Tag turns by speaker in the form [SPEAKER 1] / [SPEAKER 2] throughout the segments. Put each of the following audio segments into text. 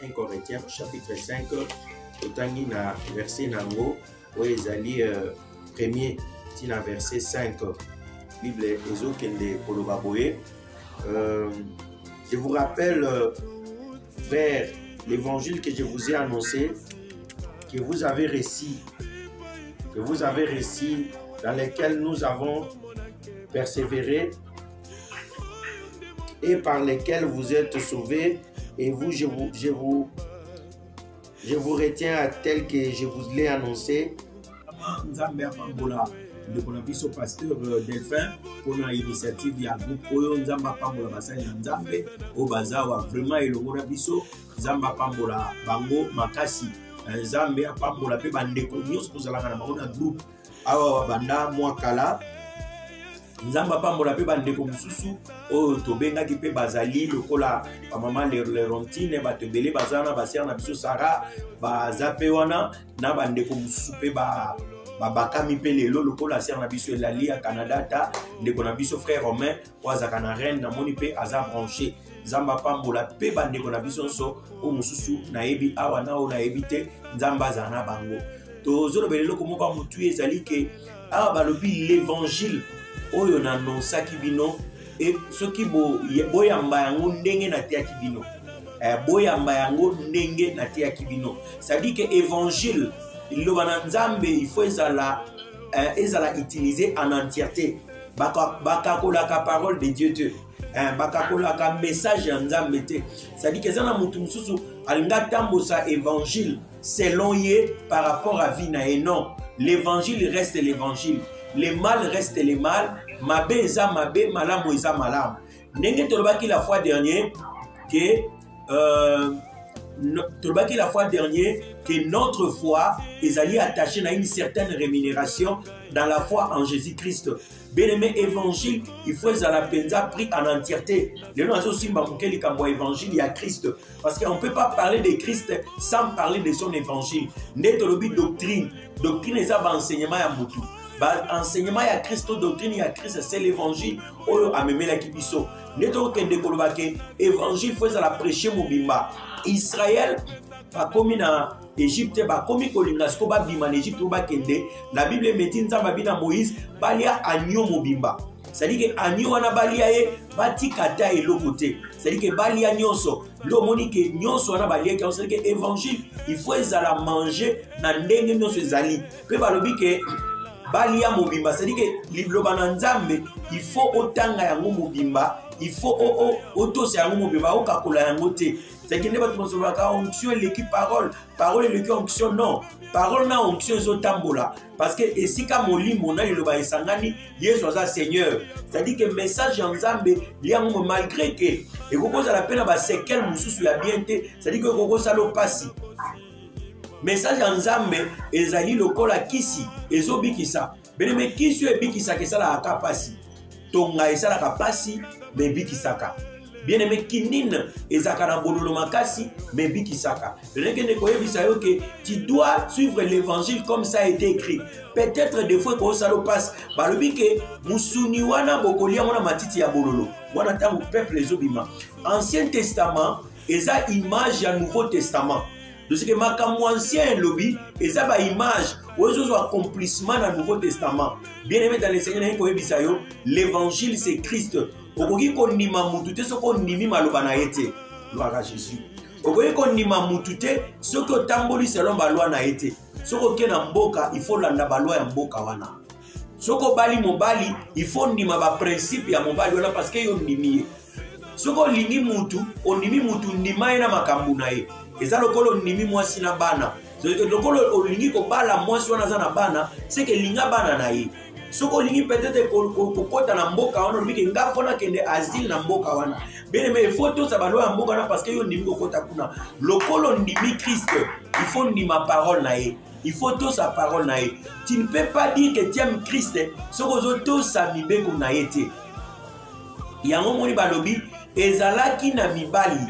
[SPEAKER 1] 1 Corinthiens chapitre 5 totangi na verset nango oyo ezali premier tina verset 5 Bible ezokende koloba boye. Je vous rappelle frère l'évangile que je vous ai annoncé, que vous avez reçu, dans lequel nous avons persévéré et par lesquels vous êtes sauvés, et vous, je vous retiens tel que je vous l'ai annoncé.
[SPEAKER 2] De qu'on a vu ce pasteur Delphin pour une initiative ya groupe oyo nzamba pambola basali na nzambe au bazawa vraiment elongola biso nzamba pambola bango makasi nzambe apambola pe bandeko nyonso tozalaka na bango na groupe awa banda mwakala nzamba pambola pe bandeko mususu oyo tobengaki pe bazali lokola bamama Lerontine batebele bazana basere na biso Sara baza pe wana na bandeko mususu pe bakami pe lelo lokola sere na biso elali ya Canada ta ndeko na biso frère Romain oazaka na reine na moni pe aza branché nzamba pambola pe bandeko na biso nso o mususu nayebi awa na o nayebi te nzamba azala na bango tozolobela eloko moko motu ezali ke awa balobi l'évangile oyo nanosaki bino e soki boyamba yango ndenge nateyaki bino boyamba yango ndenge nateyaki bino c'est-à-dire que évangile liloba na nzambe il faut ezala utilisé en entièreté bakakolaka parole de Dieu te bakakolaka message ya nzambe te c'est-à-dire que ezana mutu mususu alinga tambosa évangile selon ye par rapport à vie na ye non l'évangile reste l'évangile le mal reste le mal mabe eza mabe malamu eza malamu ndenge tolobaki la fois dernière que notre foi est allée attachée à une certaine rémunération dans la foi en Jésus-Christ. Bien-aimé évangile, il faut la penza pris en entièreté. Les gens aussi m'amouké kambo évangile il y a Christ parce qu'on ne peut pas parler de Christ sans parler de son évangile. Netolobi doctrine est un enseignement à mutu. Enseignement à Christ, doctrine à Christ, c'est l'évangile. Oyo ameme la kibiso. Netolo kende kolobake évangile faut la prêcher mobimba. Israël a commis dans Égypte, a commis kolingasko ba bima l'Égypte ba kende. La Bible metti nzamba bina Moïse balia agneau mobimba. C'est-à-dire que agneau wana balia e bati kata e lokote. C'est-à-dire que balia nyonso. Lo moni ke nyonso wana balia ke c'est-à-dire que évangile il faut ezala manger na ndenge nyonso ezali. Pe balobi ke balia mobimba c'est-à-dire que liloba na nzambe il faut otanga yango mobimba, il faut otosa yango mobimba okakola yango te. C'est que ne pas trouver la onction l'équipe parole et l'équipe onction non parole na onction zotambola parce que ici comme molimo na le ba esangani Yesu aza Seigneur c'est-à-dire que message en Nzambe liango malgré que et koko za la peine ba sekel mususu ya bien te c'est-à-dire que koko sa lo pasi message en Nzambe ezali lokola kisi ezobikisa beneme kisi ebikisa ke sala akapasi tonga esala kapasi bebikisaka. Bien-aimé kinine ezakana bololo makasi mais bikisaka. Que tu dois suivre l'évangile comme ça a été écrit. Peut-être des fois quand ça le passe, balobi ke musuni wana bokolia wana matiti ya bololo. Wana tango peuple ezobima. Ancien Testament eza image ya Nouveau Testament. De ce que makambo ancien lobby eza ba image ozo accomplissement dans Nouveau Testament. Bien-aimé dans les Seigneur ko l'évangile c'est Christ. Okoki kondima mutute soko ndimi maloba na yete gloire à Jésus. Okoki kondima mutute soko tamboli selon balwa na yete. Soko ke na mboka il faut landa balwa ya mboka wana. Soko bali mobali il faut ndima ba principe ya mobali wana parce que yo ndimi. Soko lingi mutu ondimi mutu ndima na makambu na ye. Eza lokolo ndimi mwasi na bana. Lokolo olingi ko bala mwasi wana za na bana c'est que linga bana na ye. Soko lingi peut-être kokota na mboka wana biki nga pona kende asile na mboka wana bien mais il faut tout ça balwa mboka wana parce que yo ndimi kokota kuna lokolo ndimi Christ il faut ndima parole na ye il faut tout sa parole na ye tu ne peux pas dire que tu aimes Christ soko zo tout sa mibeko na ye te yango moni balobi ezalaki na mibali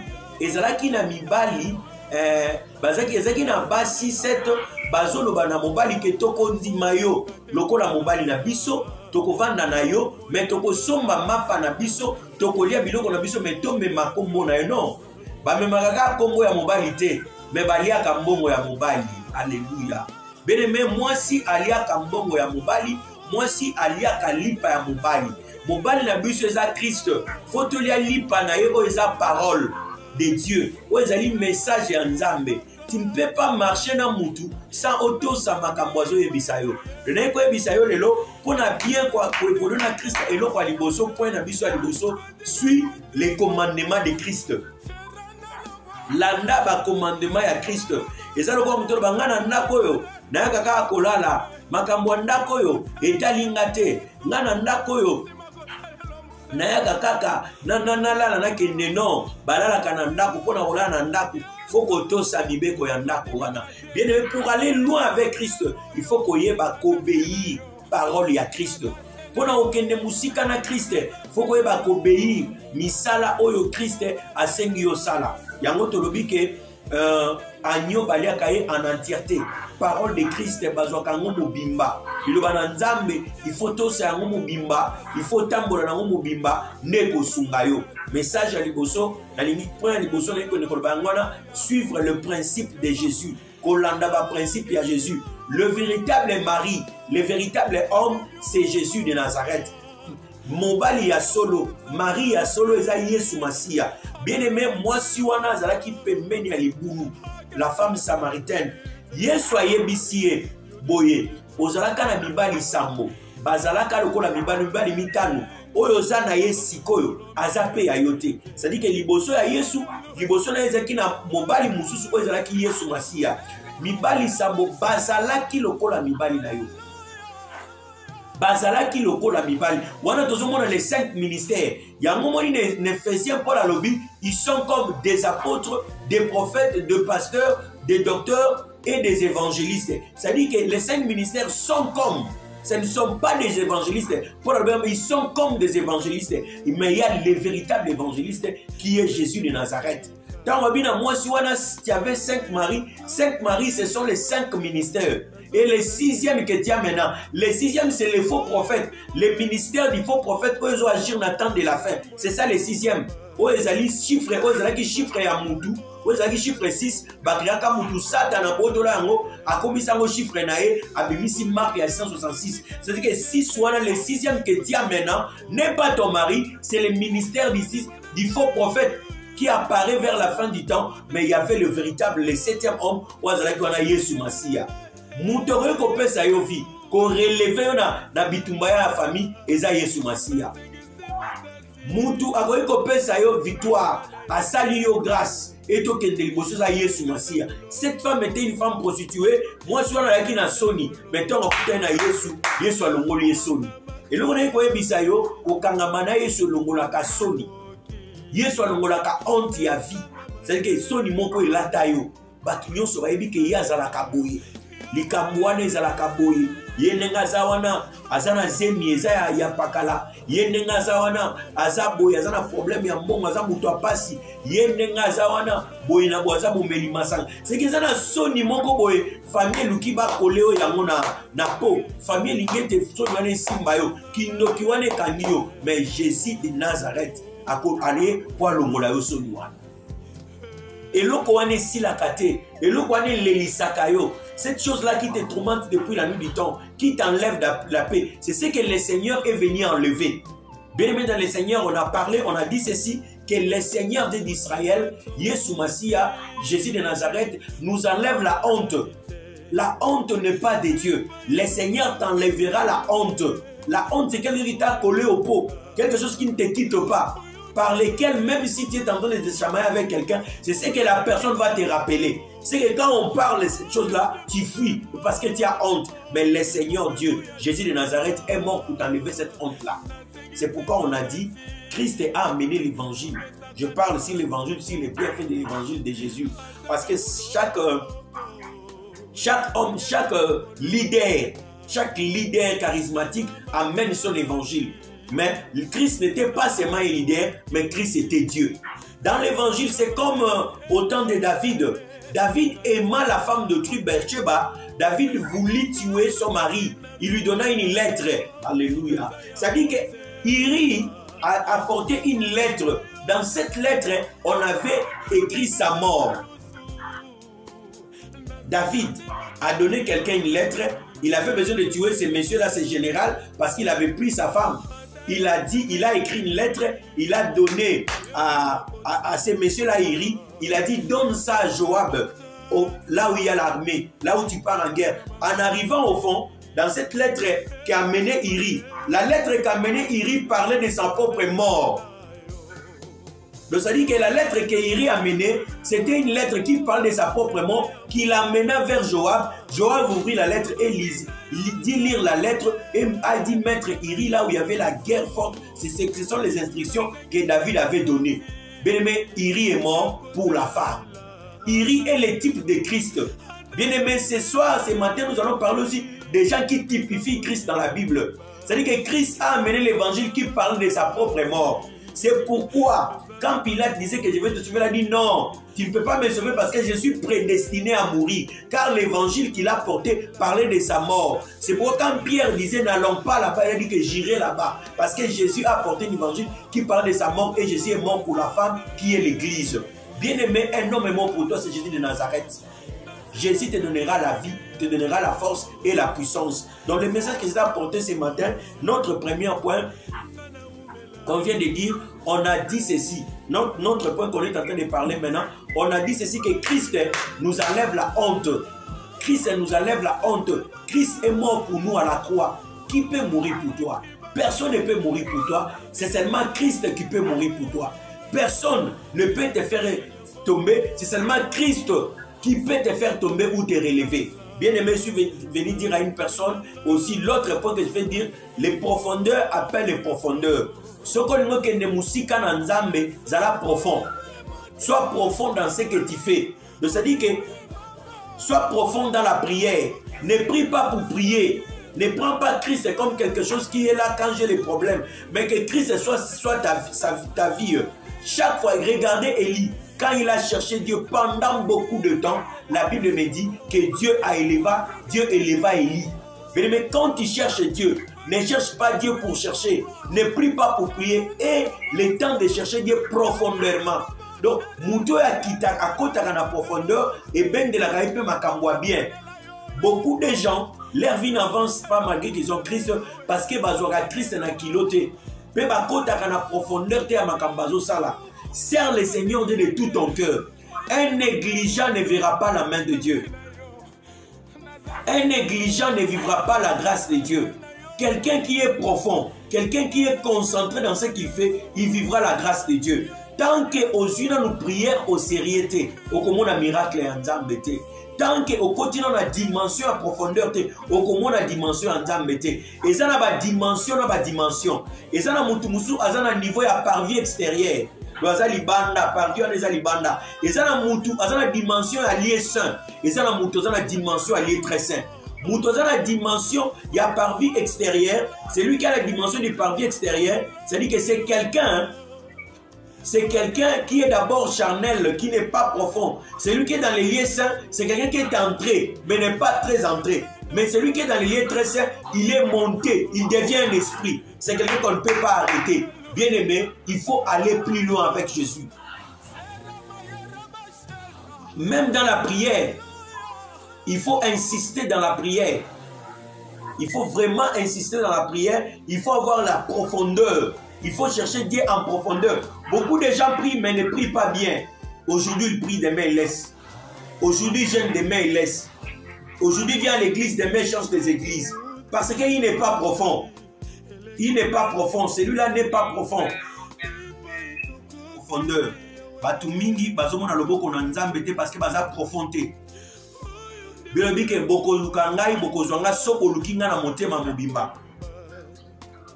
[SPEAKER 2] bazaki na basi 7 bazolo bana mobali ke toko ndima yo lokola mobali na biso toko vanda na yo mais toko somba mapa na biso toko lia biloko na biso mais tombe makombo na yo non bamemaka kombo ya mobali te me baliaka mbongo ya mobali. Alléluia. Bien-aimé, mwasi aliaka mbongo ya mobali, mwasi aliaka lipa ya mobali. Mobali na biso eza Christ. Faut tolia lipa na ye oyo eza parole de Dieu. Oyo ezali message ya Nzambe. Tu ne peux pas marcher na mutu sans otosa makambo azoyebisa yo. Naye koyebisa yo lelo mpona bien koévoluer na Christ eloko ya liboso point na biso ya liboso suit les commandements de Christ. Landa ba commandement ya Christ. Eza lokola mutu banga na ndako oyo nayaka kaka kolala makambo ya ndako oyo etalinga te nga na ndako oyo nayaka kaka nalala nakende non balalaka na ndako mpona kolala na ndako. Il faut que tu saches bien aimé, pour aller loin avec Christ, il faut qu'on y ait obéir parole à Christ. Pour que musika na Christ, il faut qu'on y ait obéir misala oyo Christ a sengi sala. Yango tolobi ke agneau baliaka ye en entièreté. Parole de Christ bazwaka ngo mobimba. Iloba na Nzambe, il faut tosa yango mobimba, il faut tambola nango mobimba ne kosunga yo. Message à liboso, la limite point à liboso, suivre le principe de Jésus. Kolanda ba principe à Jésus. Le véritable mari, le véritable homme, c'est Jésus de Nazareth. Mobali ya solo, Marie ya solo eza Yesu Masia. Bien aimé, moi si wana zalaki pembeni ya libulu, la femme samaritaine. Yesu ayebisi boye, ozalaka na mibali sambo, bazalaka lokola mibali mitano. Oyo zana ye sikoyo azape ya yote. C'est-à-dire que liboso ya Yesu, liboso na ezaki na mobali mususu oyo ezalaki Yesu Masia. Mibali sambo bazalaki lokola mibali na yo. Bazalaki lokola mibali. Wana tozomona les 5 ministères. Yango moni n'Éphésiens Paul alobi, ils sont comme des apôtres, des prophètes, des pasteurs, des docteurs et des évangélistes. C'est-à-dire que les 5 ministères sont comme, ce ne sont pas des évangélistes. Ils sont comme des évangélistes. Mais il y a le véritable évangéliste qui est Jésus de Nazareth. Dans moi, si tu avais 5 maris, 5 maris, ce sont les 5 ministères. Et le 6e que tu as maintenant, le 6e c'est les faux prophètes. Les ministères des faux prophètes, eux ont agir dans le temps de la fin. C'est ça le 6e. Eux ils allaient chiffrer, eux ils allaient chiffrer à Moutou. Eux ils allaient chiffrer 6. Bakriaka Moutou, Satan a beau dollar en haut, a commis ça au chiffre naé, a mis si marque à 166. C'est-à-dire que 6 soit le 6e que tu as maintenant, n'est pas ton mari, c'est le ministère du faux prophète qui apparaît vers la fin du temps, mais il y avait le véritable, le 7e homme, où il y a Yesu Masia. Moutore ko pesa yo vie ko relever na bitumba ya famille eza Yesu Masia. Mutu akoyi ko pesa yo victoire, asali yo grâce et to kende liboso za Yesu Masia. Cette femme était une femme prostituée, moi je suis na na soni, mais tant okuta na Yesu alongoli soni. Et loko na ko yebisa yo ko kangama na Yesu longola ka soni. Yesu alongola ka honte ya vie. C'est que soni moko elata yo. Batu nyonso bayebi ke yazala ka boye. Likamwana ezalaka boye ye nenga zawana azana zemi eza ya pakala ye nenga zawana azaboye azana problème ya mbongo aza mutu apasi ye nenga zawana boye na boza bomeli masanga c'est que zana soni moko boye famille luki ba koleo yango na po famille lingete soni wana simba yo kindoki wana kangiyo mais Jésus de Nazareth ako aller pour longola yo soni wana eloko wana silaka te eloko wana lelisaka yo. Cette chose-là qui te tourmente depuis la nuit du temps, qui t'enlève la paix, c'est ce que le Seigneur est venu enlever. Bien aimé dans le Seigneur, on a parlé, on a dit ceci, que le Seigneur d'Israël, Yesu Masia, Jésus de Nazareth, nous enlève la honte. La honte n'est pas de Dieu. Le Seigneur t'enlèvera la honte. La honte, c'est quelque chose qui t'a collé au pot, quelque chose qui ne te quitte pas, par lesquels, même si tu es en train de te chamailler avec quelqu'un, c'est ce que la personne va te rappeler. C'est que quand on parle de cette chose-là, tu fuis parce que tu as honte. Mais le Seigneur Dieu, Jésus de Nazareth, est mort pour t'enlever cette honte-là. C'est pourquoi on a dit, Christ a amené l'évangile. Je parle ici l'évangile, sur les bienfaits de l'évangile de Jésus. Parce que chaque homme, chaque leader charismatique amène son évangile. Mais Christ n'était pas seulement un leader, mais Christ était Dieu. Dans l'évangile, c'est comme au temps de David. David aima la femme d'autrui, Bathsheba. David voulut tuer son mari. Il lui donna une lettre. Alléluia. Ça dit que Uri a apporté une lettre dans cette lettre, on avait écrit sa mort. David a donné quelqu'un une lettre. Il avait besoin de tuer ces messieurs-là, ces généraux, parce qu'il avait pris sa femme. Il a écrit une lettre, il a donné à ces messieurs-là, il a dit, donne ça à Joab, là où il y a l'armée, là où tu pars en guerre. En arrivant au fond, dans cette lettre qu'a mené Iri, la lettre qu'a mené Iri parlait de sa propre mort. Donc ça dit que la lettre qu'Iri a menée, c'était une lettre qui parle de sa propre mort, qui l'amena vers Joab. Joab ouvrit la lettre et dit lire la lettre et a dit mettre Iri là où il y avait la guerre forte. Ce sont les instructions que David avait données. Bien-aimé, Iri est mort pour la femme. Iri est le type de Christ. Bien-aimé, ce soir, ce matin, nous allons parler aussi des gens qui typifient Christ dans la Bible. C'est-à-dire que Christ a amené l'évangile qui parle de sa propre mort. C'est pourquoi, quand Pilate disait que je vais te sauver, il a dit non, tu ne peux pas me sauver parce que je suis prédestiné à mourir. Car l'évangile qu'il a porté parlait de sa mort. C'est pourquoi quand Pierre disait n'allons pas là-bas, il a dit que j'irai là-bas. Parce que Jésus a porté un évangile qui parle de sa mort et Jésus est mort pour la femme qui est l'église. Bien-aimé, un homme est mort pour toi, c'est Jésus de Nazareth. Jésus te donnera la vie, te donnera la force et la puissance. Donc le message que Jésus a porté ce matin, notre premier point, qu'on vient de dire, on a dit ceci. Notre point qu'on est en train de parler maintenant, on a dit ceci que Christ nous enlève la honte. Christ nous enlève la honte. Christ est mort pour nous à la croix. Qui peut mourir pour toi? Personne ne peut mourir pour toi. C'est seulement Christ qui peut mourir pour toi. Personne ne peut te faire tomber. C'est seulement Christ qui peut te faire tomber ou te relever. Bien aimé, je suis venu dire à une personne aussi l'autre point que je vais dire, les profondeurs appellent les profondeurs. Ce qu'on nous dit que musique en Nzambe, c'est profond. Sois profond dans ce que tu fais. Donc ça dit que sois profond dans la prière. Ne prie pas pour prier. Ne prends pas Christ comme quelque chose qui est là quand j'ai les problèmes. Mais que Christ soit ta vie. Chaque fois, regardez Élie. Quand il a cherché Dieu pendant beaucoup de temps, la Bible me dit que Dieu éleva Élie. Mais quand tu cherches Dieu, ne cherche pas Dieu pour chercher. Ne prie pas pour prier. Et le temps de chercher Dieu profondément. Donc, Mouto à côté de la profondeur et ben de la raïpe makambwa bien. Beaucoup de gens, leur vie n'avance pas malgré qu'ils ont Christ parce que bazora Christ na kiloté. Mais ba côté de la profondeur te makambazo sala. Sers le Seigneur de tout ton cœur. Un négligent ne verra pas la main de Dieu. Un négligent ne vivra pas la grâce de Dieu. Quelqu'un qui est profond, quelqu'un qui est concentré dans ce qu'il fait, il vivra la grâce de Dieu. Tant que aux unes nous prières aux sérieuté, au comment on a miracle en Zambete. Tant que au quotidien la dimension en profondeur, au comment la dimension en Zambete. Et ça n'a pas dimension, n'a pas dimension. Et ça n'a mutu à un niveau à parvis extérieur. Loazali banda, parvi on ezali banda. Et ça n'a mutu à une dimension allié saint. Et ça n'a mutu à une dimension allié très saint. Mutu à la dimension, il y a parvis extérieur. C'est lui qui a la dimension du parvis extérieur. C'est-à-dire que c'est quelqu'un. C'est quelqu'un qui est d'abord charnel, qui n'est pas profond. Celui qui est dans les lieux saints, c'est quelqu'un qui est entré, mais n'est pas très entré. Mais celui qui est dans les lieux très saints, il est monté, il devient un esprit. C'est quelqu'un qu'on ne peut pas arrêter. Bien aimé, il faut aller plus loin avec Jésus. Même dans la prière, il faut insister dans la prière. Il faut vraiment insister dans la prière. Il faut avoir la profondeur. Il faut chercher Dieu en profondeur. Beaucoup de gens prient mais ne prient pas bien. Aujourd'hui, ils prient, demain ils laissent. Aujourd'hui, ils jeûnent, demain ils laissent. Aujourd'hui, ils viennent à l'église, demain ils changent des églises. Parce qu'il n'est pas profond. Il n'est pas profond. Celui-là n'est pas profond. Profondeur. Batu mingi bazomona loboko na nzambe parce que baza profondé. Bilobi ke boko lukangai boko zwanga soko lukinga na motema mobimba.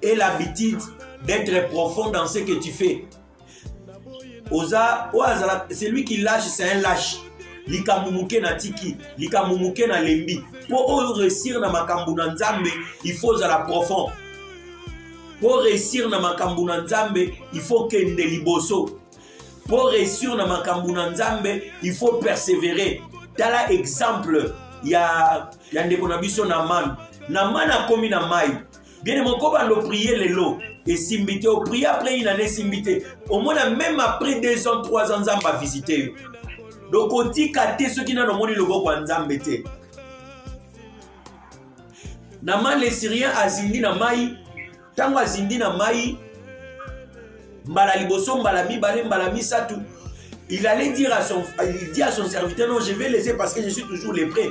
[SPEAKER 2] Et l'habitude d'être profond dans ce que tu fais. C'est lui qui lâche, c'est un lâche. Likamumuke na tiki, likamumuke na lembi. Pour réussir na makambu na nzambe, il faut la profond. Pour réussir na makambu na nzambe, il faut kende liboso. Pour réussir na makambu na nzambe, il faut persévérer. Tala exemple, il y a ndeko na biso Naman. Naman a komi na mai. Bien mon koba lo prier lelo. Et Simbité, au prier après une année Simbité. Au moins, même après 2 ans, 3 ans, on va visiter. Donc, on dit que ceux qui n'ont pas le logo en Zambété. Naman les Syriens azindi na mai, tango azindi na mai, mbala liboso mbala mibale mbala misatu. Il allait dire à son, il dit à son serviteur, non, je vais laisser parce que je suis toujours lépré.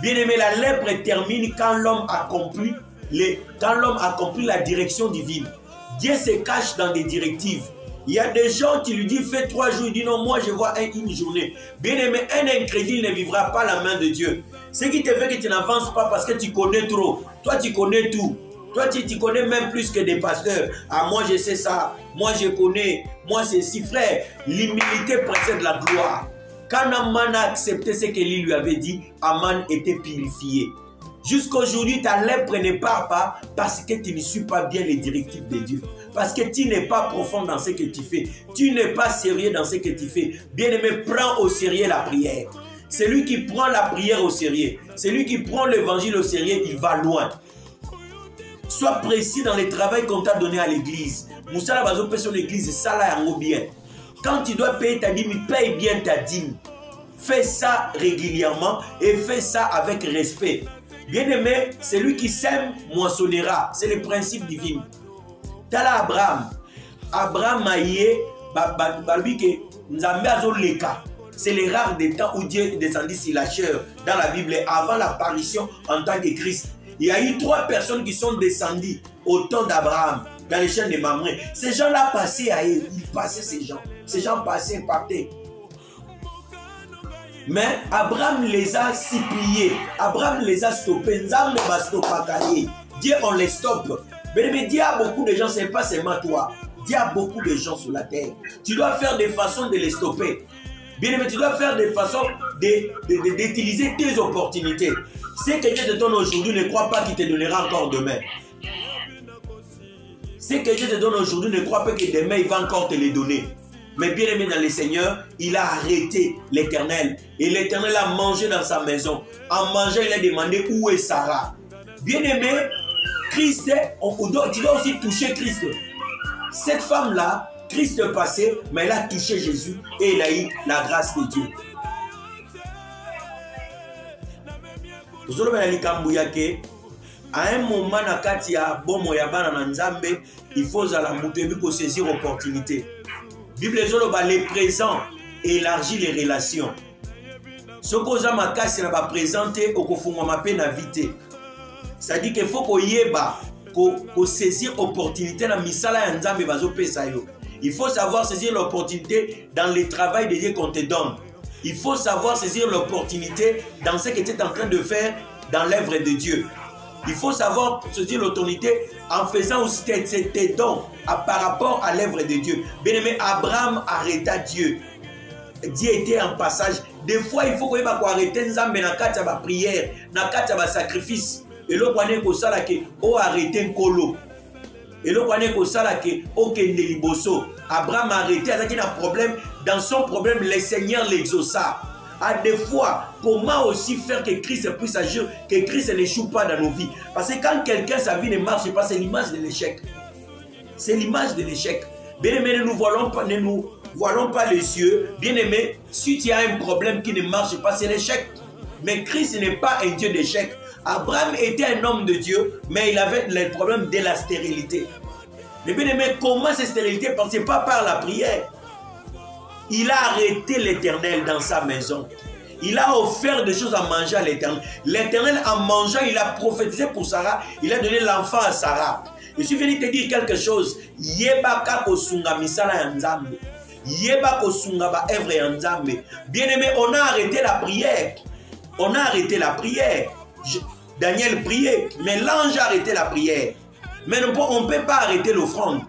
[SPEAKER 2] Bien aimé, la lèpre termine quand l'homme accomplit la direction divine. Dieu se cache dans des directives. Il y a des gens qui lui disent fais 3 jours, il dit non, moi je vois une journée. Bien aimé, un incrédule ne vivra pas la main de Dieu. Ce qui te fait que tu n'avances pas parce que tu connais trop. Toi tu connais tout. Toi tu connais même plus que des pasteurs. Ah moi je sais ça, moi je connais, moi c'est si frère. L'humilité précède la gloire. Quand Aman a accepté ce que lui avait dit, Aman était purifié. Jusqu'aujourd'hui, ta lèpre ne part pas parce que tu ne suis pas bien les directives de Dieu. Parce que tu n'es pas profond dans ce que tu fais. Tu n'es pas sérieux dans ce que tu fais. Bien-aimé, prends au sérieux la prière. Celui qui prend la prière au sérieux, celui qui prend l'évangile au sérieux, il va loin. Sois précis dans le travail qu'on t'a donné à l'église. Moussala bazo paye sur l'église, ça là yango bien. Quand tu dois payer ta dîme, paye bien ta dîme. Fais ça régulièrement et fais ça avec respect. Bien-aimé, celui qui sème moissonnera. C'est le principe divin. Tala Abraham. Abraham maïe, balbike, nzambe azo leka. C'est les rares des temps où Dieu descendit sur la chair dans la Bible avant l'apparition en tant que Christ. Il y a eu 3 personnes qui sont descendues au temps d'Abraham dans les chaînes de Mamré. Ces gens-là passaient à eux. Ils passaient ces gens. Ces gens passaient, partaient. Mais Abraham les a suppliés. Abraham les a stoppés. Nzambe va stopper. Dieu, on les stoppe. Mais Dieu a beaucoup de gens, ce n'est pas seulement toi. Dieu a beaucoup de gens sur la terre. Tu dois faire des façons de les stopper. Bien aimé, tu dois faire des façons d'utiliser tes opportunités. Ce que Dieu te donne aujourd'hui, ne crois pas qu'il te donnera encore demain. Ce que Dieu te donne aujourd'hui, ne crois pas que demain il va encore te les donner. Mais bien aimé dans le Seigneur, il a arrêté l'Éternel. Et l'Éternel a mangé dans sa maison. En mangeant, il a demandé où est Sarah. Bien aimé, Christ, tu dois aussi toucher Christ. Cette femme-là, Christ passé, mais elle a touché Jésus et elle a eu la grâce de Dieu. À un moment, il faut saisir l'opportunité. Bible les présents élargit les relations. Ce que vous avez présenté au vite. C'est-à-dire qu'il faut qu'on saisir l'opportunité dans misala nzambe bazopesa yo. Il faut savoir saisir l'opportunité dans le travail de Dieu qu'on te donne. Il faut savoir saisir l'opportunité dans ce que tu es en train de faire dans l'œuvre de Dieu. Il faut savoir saisir l'opportunité en faisant aussi tes dons par rapport à l'œuvre de Dieu. Bien aimé, Abraham arrêta Dieu. Dieu était en passage. Des fois, il faut qu'on arrêter nzambe na kati ya ba prière, na kati ya ba sacrifice. Et l'autre année que ça là que oh arrêter nkolo. Et l'autre année que ça là que oh kende liboso. Abraham a arrêté avec un problème. Dans son problème, le Seigneur l'exauça. À des fois, comment aussi faire que Christ puisse agir, que Christ n'échoue pas dans nos vies. Parce que quand quelqu'un, sa vie ne marche pas, c'est l'image de l'échec. C'est l'image de l'échec. Bien aimé, ne nous voilons pas les yeux. Bien aimé, si tu as un problème qui ne marche pas, c'est l'échec. Mais Christ n'est pas un Dieu d'échec. Abraham était un homme de Dieu, mais il avait le problème de la stérilité. Mais bien aimé, comment cette stérilité? Parce que ce n'est pas par la prière. Il a arrêté l'Éternel dans sa maison. Il a offert des choses à manger à l'Éternel. L'Éternel, en mangeant, il a prophétisé pour Sarah. Il a donné l'enfant à Sarah. Je suis venu te dire quelque chose. Yebaka kosunga misala yanzambe. Yeba kosunga ba œuvre yanzambe. Bien aimé, on a arrêté la prière. On a arrêté la prière. Daniel priait, mais l'ange a arrêté la prière. Mais on ne peut pas arrêter l'offrande.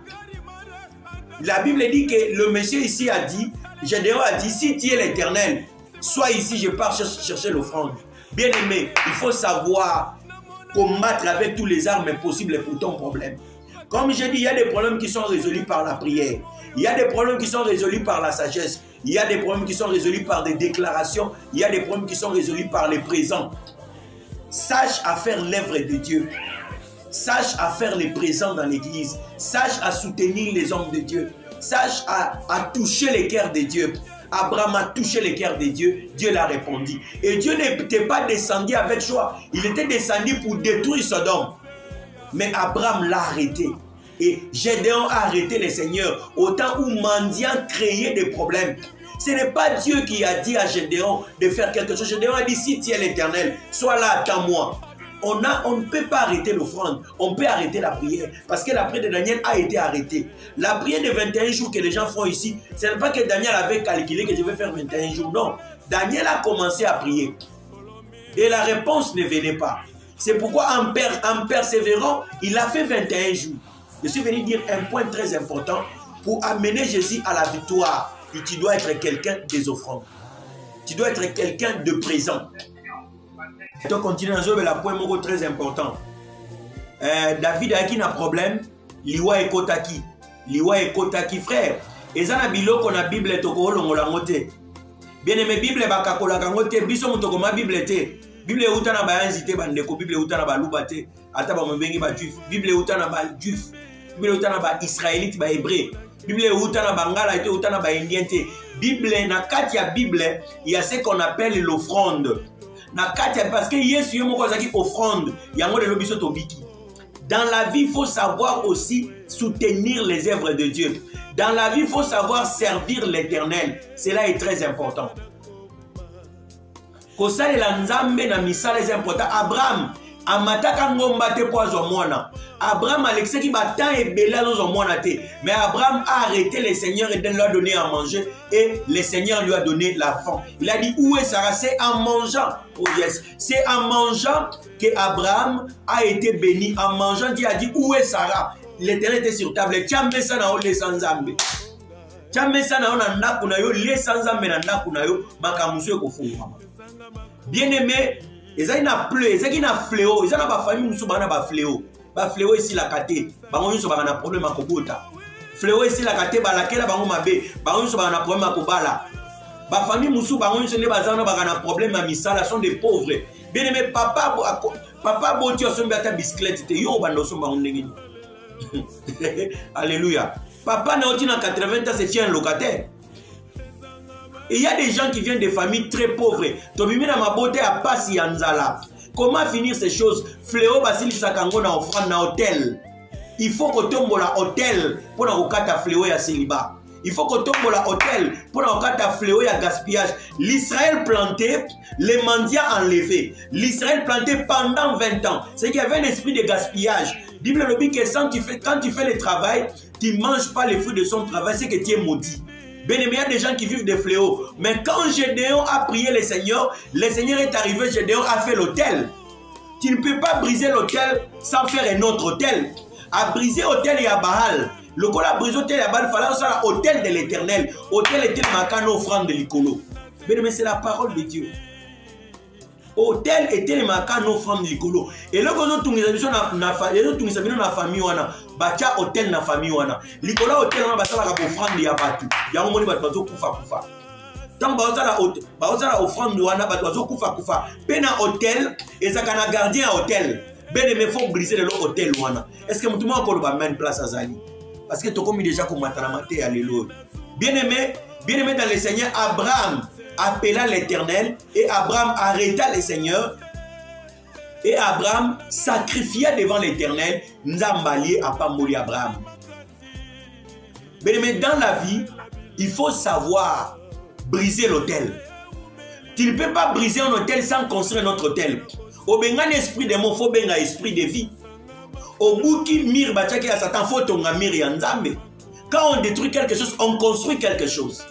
[SPEAKER 2] La Bible dit que le monsieur ici a dit, Gédéon a dit, si tu es l'Éternel, sois ici, je pars chercher l'offrande. Bien aimé, il faut savoir combattre avec tous les armes possibles pour ton problème. Comme j'ai dit, il y a des problèmes qui sont résolus par la prière. Il y a des problèmes qui sont résolus par la sagesse. Il y a des problèmes qui sont résolus par des déclarations. Il y a des problèmes qui sont résolus par les présents. Sache à faire l'œuvre de Dieu. sache à faire les présents dans l'église, sache à soutenir les hommes de Dieu, sache à toucher les cœurs de Dieu. Abraham a touché les cœurs de Dieu, Dieu l'a répondu. Et Dieu n'était pas descendu avec joie, il était descendu pour détruire Sodome. Mais Abraham l'a arrêté. Et Gédéon a arrêté les seigneurs au temps où mendiant créait des problèmes. Ce n'est pas Dieu qui a dit à Gédéon de faire quelque chose. Gédéon a dit, si tu es l'Éternel, sois là, attends-moi. On ne peut pas arrêter l'offrande, on peut arrêter la prière. Parce que la prière de Daniel a été arrêtée. La prière de 21 jours que les gens font ici, ce n'est pas que Daniel avait calculé que je vais faire 21 jours. Non, Daniel a commencé à prier. Et la réponse ne venait pas. C'est pourquoi en persévérant, il a fait 21 jours. Je suis venu dire un point très important. Pour amener Jésus à la victoire, et tu dois être quelqu'un des offrandes. Tu dois être quelqu'un de présent. Donc, continue dans le point très important. David a un problème. Liwa et Kotaki. Liwa et Kotaki, frère. Et ça, biloko na Bible toko longolangote. Bien aimé, Bible bakakola kangote. Biso mutokoma Bible te. Bible utana ba yanzite bandeko. Bible utana ba lubate. Ata ba mbengi ba juif. Bible utana ba juif. Bible utana ba israélite ba hébreu. Bible utana ba ngala te utana ba indien te. Bible na kati ya Bible, il y a ce qu'on appelle l'offrande. Parce que Yesu est offrande. Dans la vie, il faut savoir aussi soutenir les œuvres de Dieu. Dans la vie, il faut savoir servir l'Éternel. Cela est très important. Abraham, Abraham Alexei Batan et Bela mais Abraham a arrêté les seigneurs et lui a donné à manger et le Seigneur lui a donné la faim. Il a dit où est Sarah? C'est en mangeant. Oh yes, c'est en mangeant que Abraham a été béni. En mangeant, Dieu a dit où est Sarah? L'Éternel était sur table. Bien aimé, ils ont un fléau, ils ont une famille qui a un fléau. Le fléau ici la kate, ils ont un problème à kobota. Fléau ici la kate, balakela bango mabe, ils ont un problème à kobala. La famille musu bango ils ont un problème à misala, sont des pauvres. Bien aimé, papa boti son bata bicyclette, yo bando son bango ndengeni. Alléluia. Papa n'a pas 80 ans, c'est un locataire. Et il y a des gens qui viennent de familles très pauvres. Comment finir ces choses? Fléau basili sakango na offrande na hôtel. Il faut que tombe la hôtel pour na okata fléau ya célibat. Il faut que tombe la hôtel pour na okata fléau ya gaspillage. L'Israël planté, les mendiants enlevés. L'Israël planté pendant 20 ans. C'est qu'il y avait un esprit de gaspillage. Bible le dit que quand tu fais le travail, tu ne manges pas les fruits de son travail, c'est que tu es maudit. Bien aimé, il y a des gens qui vivent des fléaux. Mais quand Gédéon a prié le Seigneur est arrivé, Gédéon a fait l'autel. Tu ne peux pas briser l'autel sans faire un autre autel. À briser l'autel, il y a Baal. Le coup a brisé l'autel, il y a Baal, il fallait faire l'autel de l'Éternel. L'autel était le offrande de l'Icolo. Bien aimé, c'est la parole de Dieu. Hôtel était le macan offrande de l'Icolo. Et là, quand on a na famille, bacha hôtel na famille wana likola hôtel na basala ka offrande ya batu yango moni batu bazo kufa tant bazala offrande wana batu bazo kufa pe na hôtel ezaka na gardien à hôtel ben me faut briser le hôtel wana est-ce que mutu mo ko ba main place azali parce que tokomi déjà ko matana maté alléluia bien aimé dans le Seigneur. Abraham appela l'Éternel et Abraham arrêta le Seigneur. Et Abraham sacrifia devant l'Éternel, Nzambali a pas mouru Abraham. Mais dans la vie, il faut savoir briser l'autel. Tu ne peux pas briser un hôtel sans construire un autre hôtel. Au bengan esprit de mon, faut benga esprit de vie. Au bout qui mire bachaki à Satan, faut tonga mire yanzambe. Quand on détruit quelque chose, on construit quelque chose.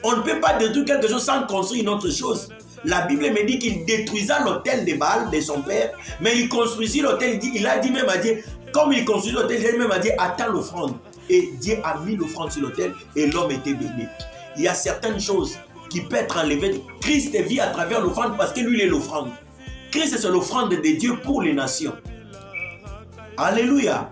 [SPEAKER 2] On ne peut pas détruire quelque chose sans construire une autre chose. La Bible me dit qu'il détruisa l'autel de Baal, de son père, mais il construisit l'autel. Il a dit même à Dieu, comme il construisit l'autel, il a dit même à Dieu, attends l'offrande. Et Dieu a mis l'offrande sur l'autel et l'homme était béni. Il y a certaines choses qui peuvent être enlevées. Christ vit à travers l'offrande parce que lui, il est l'offrande. Christ, c'est l'offrande de Dieu pour les nations. Alléluia.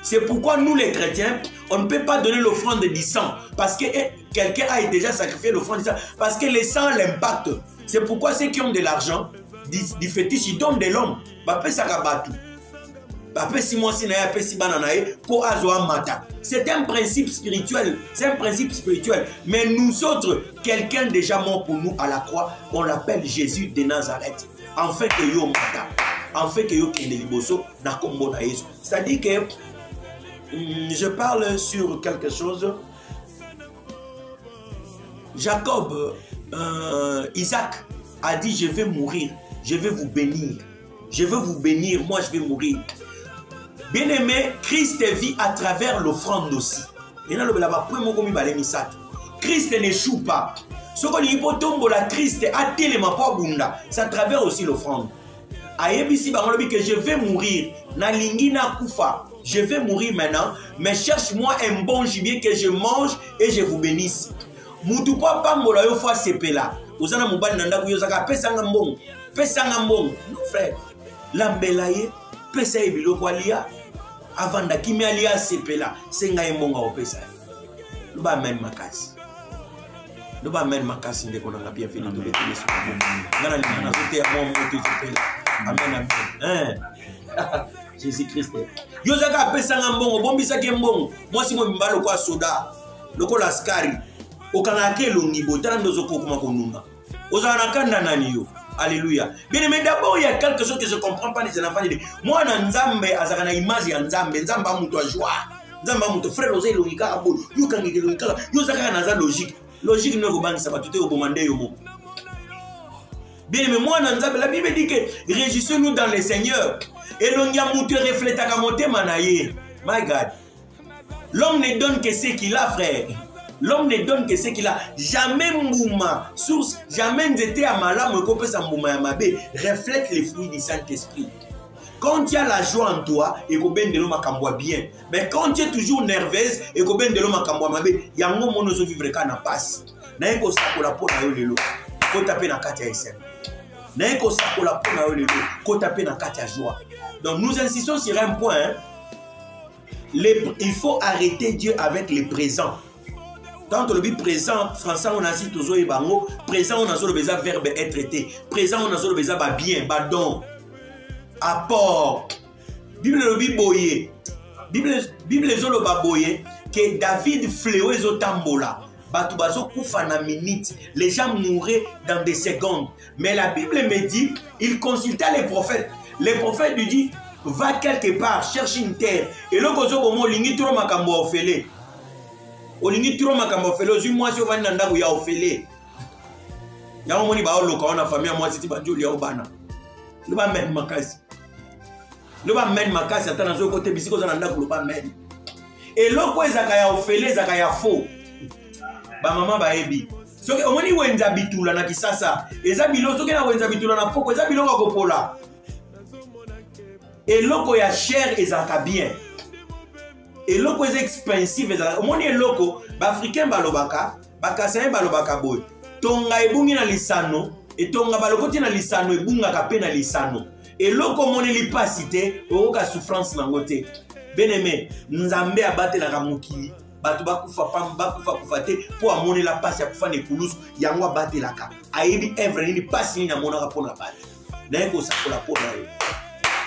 [SPEAKER 2] C'est pourquoi nous, les chrétiens, on ne peut pas donner l'offrande du sang parce que quelqu'un a déjà sacrifié l'offrande du sang. Parce que le sang l'impacte. C'est pourquoi ceux qui ont de l'argent, du fétiche, ils donnent de l'homme. apesi mwasi na ye apesi bana na ye po azwa mata. C'est un principe spirituel, c'est un principe spirituel. Mais nous autres, quelqu'un déjà mort pour nous à la croix, on l'appelle Jésus de Nazareth. En fait que yo mata, en fait que yo kende liboso na kombo na Yesu. C'est-à-dire que je parle sur quelque chose. Jacob, Isaac a dit je vais mourir, je vais vous bénir. Je veux vous bénir, moi je vais mourir. Bien-aimé, Christ vit à travers l'offrande aussi. Christ n'échoue pas. Ce qu'on dit pour tomber la Christ a tellement pas bunda. Ça travers aussi l'offrande. Ayebisi bangolobi que je vais mourir. Na lingina kufa. Je vais mourir maintenant, mais cherche-moi un bon gibier que je mange et je vous bénisse. Mutu pa pambola yo fa sepela. Ozana mubali nanda kuyozaka pesanga mbongo. Pesanga mbongo. Non frère. Lambelaye pesa ebiloko alia avanda kimi alia sepela senga emonga opesa luba men makasi ndeko na bien fini to le téléso ngana limana zote ya mo moto sepela amen amen Jésus Christ yozaka pesa ngambongo bombisa ke mbongo mwasi mo bimbalo kwa soda lokola askari okanga ke longi botana ndozo kokuma konunga ozana kanda nani yo. Alléluia. Bien aimé, d'abord, il y a quelque chose que je ne comprends pas des enfants. Moi, Nzambe, azakana image ya Nzambe, Nzamba muto a joie. Nzamba muto frère ozé logika abo. Yo kangeke logika, yo zakana naza logique. Logique ne ko bangi sabatuté au bomandé yo mo. Bien aimé, moi Nzambe, la Bible dit que réjouissez-nous dans le Seigneur. Et l'on y a muto refléta ka motema na ye. My God. L'homme ne donne que ce qu'il a, frère. L'homme ne donne que ce qu'il a. Jamais Mbouma, source, jamais n'était à malam, reflète les fruits du Saint-Esprit. Quand tu as la joie en toi, et que ben de l'homme a bien. Mais quand tu es toujours nerveuse, et que ben de l'homme a mabe, il y a un moment où vivre quand on passe. N'a pas ça la peau na yo lelo. Ko taper na katia SM. N'a pas ça la peau na yo lelo. Ko taper na katia joie. Donc nous insistons sur un point. Hein. Il faut arrêter Dieu avec les présents. Quand on dit présent, français on a dit toujours bango, présent on a le besoin verbe être traité, présent on a le besoin bien, don, apport. Bible le biboye, Bible zolo baboye que David fléau les tambola, batubazo kufa na minute, les gens mouraient dans des secondes. Mais la Bible me dit, il consulta les prophètes. Les prophètes lui disent, va quelque part, cherche une terre. Et le gozo bomo lingi tro makambo ofele. Olingi tro makambo ofele, ozu mwasi ovani na ndaku ya ofele. Ya omoni ba oloka ona famille mwasi ti ba joli ya obana. Le ba men makasi. Le ba men makasi atana zo kote bisiko za na ndaku le ba men. Et loko ezaka ya ofele ezaka ya faux. Ba mama ba ebi. Soki omoni wenza bitula na kisasa, eza bilo soki na wenza bitula na poko, eza bilo ko pola. Et loko ya cher ezaka bien. Et loko est expensive ezaka. Omoni eloko ba africain balobaka, ba kasayen balobaka boy. Tonga ebungi na lisano, et tonga balokoti na lisano ebunga ka pe na lisano. Et loko moni li pasite, oka souffrance nangote. Bien-aimé, Nzambe abatela ka mokili. Batu bakufa pam bakufa kufate po amone la passe ya kufa ne kulusu yango abatelaka. Ayebi evre ni passe ni na mona rapona batu. Na yeko sakola pona yo.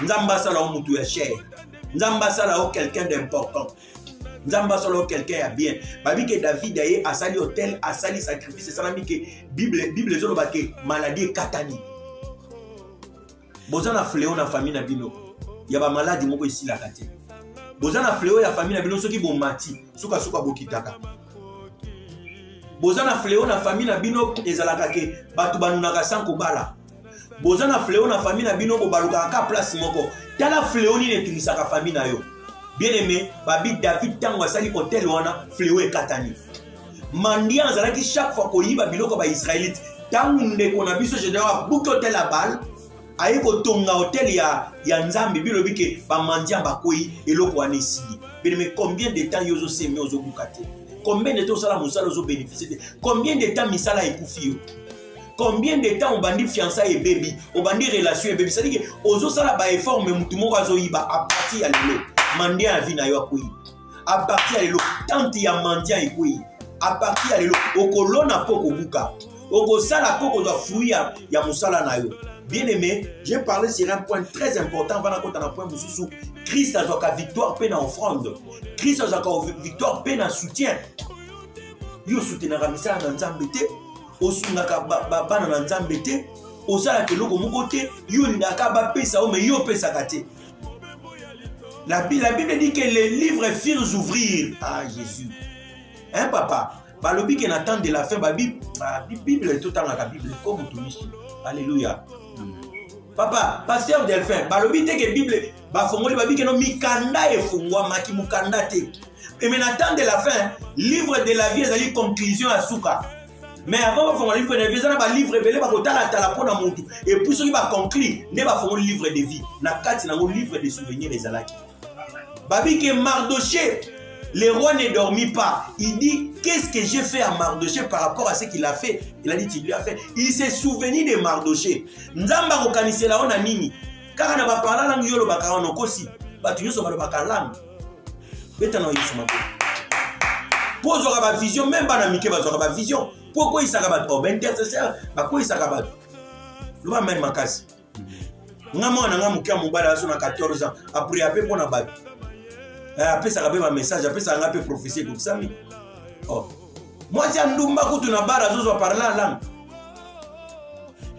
[SPEAKER 2] Nzamba sala o mutu ya cher. Nzamba sala o quelqu'un d'important. Nzamba sala o quelqu'un ya bien. Babi que David aye asali hôtel, asali sacrifice, salami que Bible zolo bake maladie katani. Bozana fléau na famille na bino. Ya ba maladie moko ici la kate. Bozana fléau ya famille na bino soki bomati, suka bokitaka. Bozana fléau na famille na bino ezalaka ke batu banunaka sanko bala. Bozana fléau na famille na bino bobaluka ka place moko. Tala fléau ni netumisaka famille na yo. Bien aimé, babi David tango asali hôtel wana fléau ekatani. Mandia azalaki chaque fois ko yiba biloko ba Israélite, tango ndeko na biso jedewa buki hôtel la balle. Aye ko tonga hôtel ya Nzambe bilobi ke ba mandia bakoyi eloko wana esili. Mais combien de temps yozo seme ozo bukate? Combien de temps sala musala ozo bénéficier? Combien de temps misala ekufi yo? Combien de temps on bandi fiançailles et baby, on bandi relation et baby? C'est-à-dire que ozo sala ba effort mais mutu moko azo yiba à partir ya lelo. Mandia avi na yo akoyi. À partir ya lelo tant ya mandia ekoyi. À partir ya lelo okolona poko buka. Oko sala poko do fruit ya musala na yo. Bien aimé, j'ai parlé sur un point très important. Voilà quand on a un point Christ a la victoire peine en offrande. Christ a la victoire peine en soutien. Yo soutenaka misala na nzambe te, osungaka bana na nzambe te, osalaka eloko moko te, yo lingaka bapesa o mais yo pesaka te. La Bible dit que les livres firent ouvrir à Jésus. Hein papa? Balobi qui n'attend de la fin, la Bible est tout le temps la Bible comme tout ici. Alléluia. Papa, pasteur Delphin, balobi te que Bible, bafongoli babi que no mikanda e fungwa maki mukanda te. Et maintenant, attend de la fin, livre de la vie, c'est-à-dire conclusion à Souka. Mais avant de faire le livre de la vie, il y a un livre révélé, et puis ce qui va conclure, il y a un livre de vie. Il y a un livre de souvenirs des Alaki. Babi que Mardoché, le roi ne dormit pas. Il dit, qu'est-ce que j'ai fait à Mardoché par rapport à ce qu'il a fait? Il a dit, il lui a fait. Il s'est souvenu de Mardoché. Nzamba kokanise la ona nini. Car on a parlé langue yolo bakara no kosi. Batu yoso ba bakara langue. Pose la vision, même pas n'amiqué la vision. Pourquoi il s'abat? Oh, ben intercesseur, pourquoi il s'abat? Le va même ma casse. N'amon n'a pas mon bala sur 14 ans. Après, après, pour la bague. Après, ça a un message, après, ça a un peu prophétie comme ça. Oh, moi, j'ai un doumba qui n'a pas la chose parler en langue.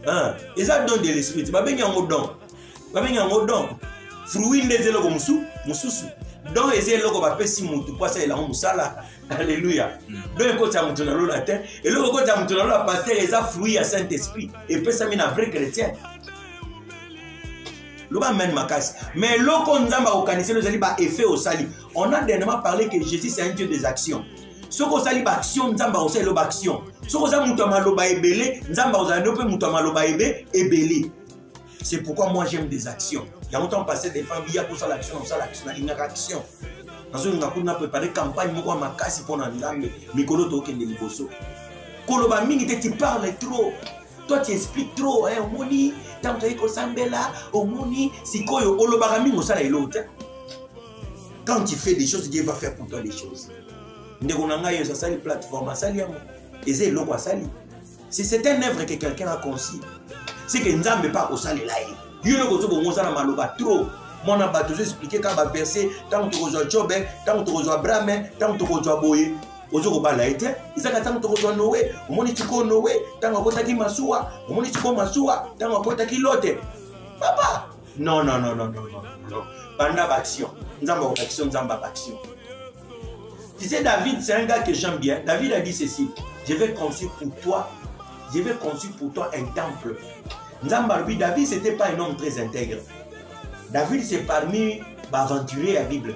[SPEAKER 2] Hein, et ça donne de l'esprit. Va bien en don. Va bien en don. Fruit des éloges comme sous, moussou. Donc, les éloges va passer mon quoi ça est là, on moussala. Alléluia. Donc, quand tu as monté dans l'eau la terre, et là, quand tu as monté dans l'eau la pasteur, ils ont fruit à Saint-Esprit. Et puis, ça met un vrai chrétien. Le va même ma casse. Mais l'eau qu'on a organisé, le zaliba effet au sali. On a dernièrement parlé que Jésus c'est un Dieu des actions. Ce qu'on sali action, nzamba aussi l'eau action. Ce qu'on a mouton maloba ebélé, nzamba aussi l'eau mouton maloba ebélé. C'est pourquoi moi j'aime des actions. Il y a longtemps passé des femmes, il y a pour ça l'action, il y a l'action. Dans une on a préparé campagne, moi ma casse pour n'enlever, Mikolo toke de Liboso. Koloba mingi tu parles trop. Toi tu expliques trop, hein, Omoni, tant que tu Sambela, Omoni, Sikoyo, Olobarami, Moussa et l'autre. Quand tu fais des choses, Dieu va faire pour toi des choses. Ndegonanga, ça sali plateforme, ça liamo. Et c'est l'eau sali. Si c'est une œuvre que quelqu'un a conçue, c'est que Nzambe pas au sali là. Dieu ne connaît pas Moussa Maloba trop. Mon abattu expliqué quand va verser, tant que tu rejoins Job, tant que tu rejoins Abraham, tant que tu rejoins Boye. Ozo bala ete izaka tango tokozwa Noé omoni tiko Noé tango akotaki masuwa omoni tiko masuwa tango akotaki Lote papa non banda action nzamba action nzamba action. Tu sais David c'est un gars que j'aime bien. David a dit ceci: je vais construire pour toi un temple. Nzamba lui David c'était pas un homme très intègre. David c'est parmi aventuriers à la Bible.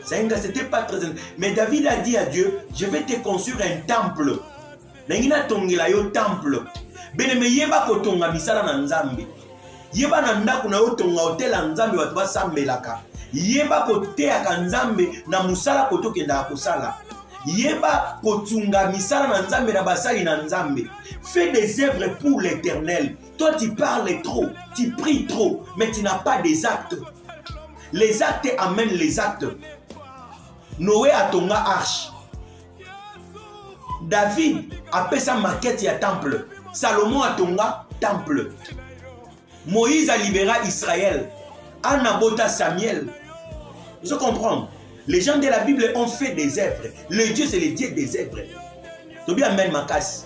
[SPEAKER 2] C'était pas très... Mais David a dit à Dieu, je vais te construire un temple. Nengina tongela yo temple. Beneme yeba ko tonga misala na Nzambe. Yeba na ndako na yo tonga hotel na Nzambe watu ba sambelaka. Yeba ko teaka Nzambe na musala ko tokenda kosala. Yeba ko tunga misala na Nzambe na basali na Nzambe. Fais des œuvres pour l'Éternel. Toi tu parles trop, tu pries trop, mais tu n'as pas des actes. Les actes amènent les actes. Noé a tonga arche. David a fait sa maquette à temple. Salomon a tonga temple. Moïse a libéré Israël. Anna bota Samuel. Vous comprenez? Les gens de la Bible ont fait des œuvres. Le Dieu c'est le Dieu des œuvres. Tobi amène ma casse.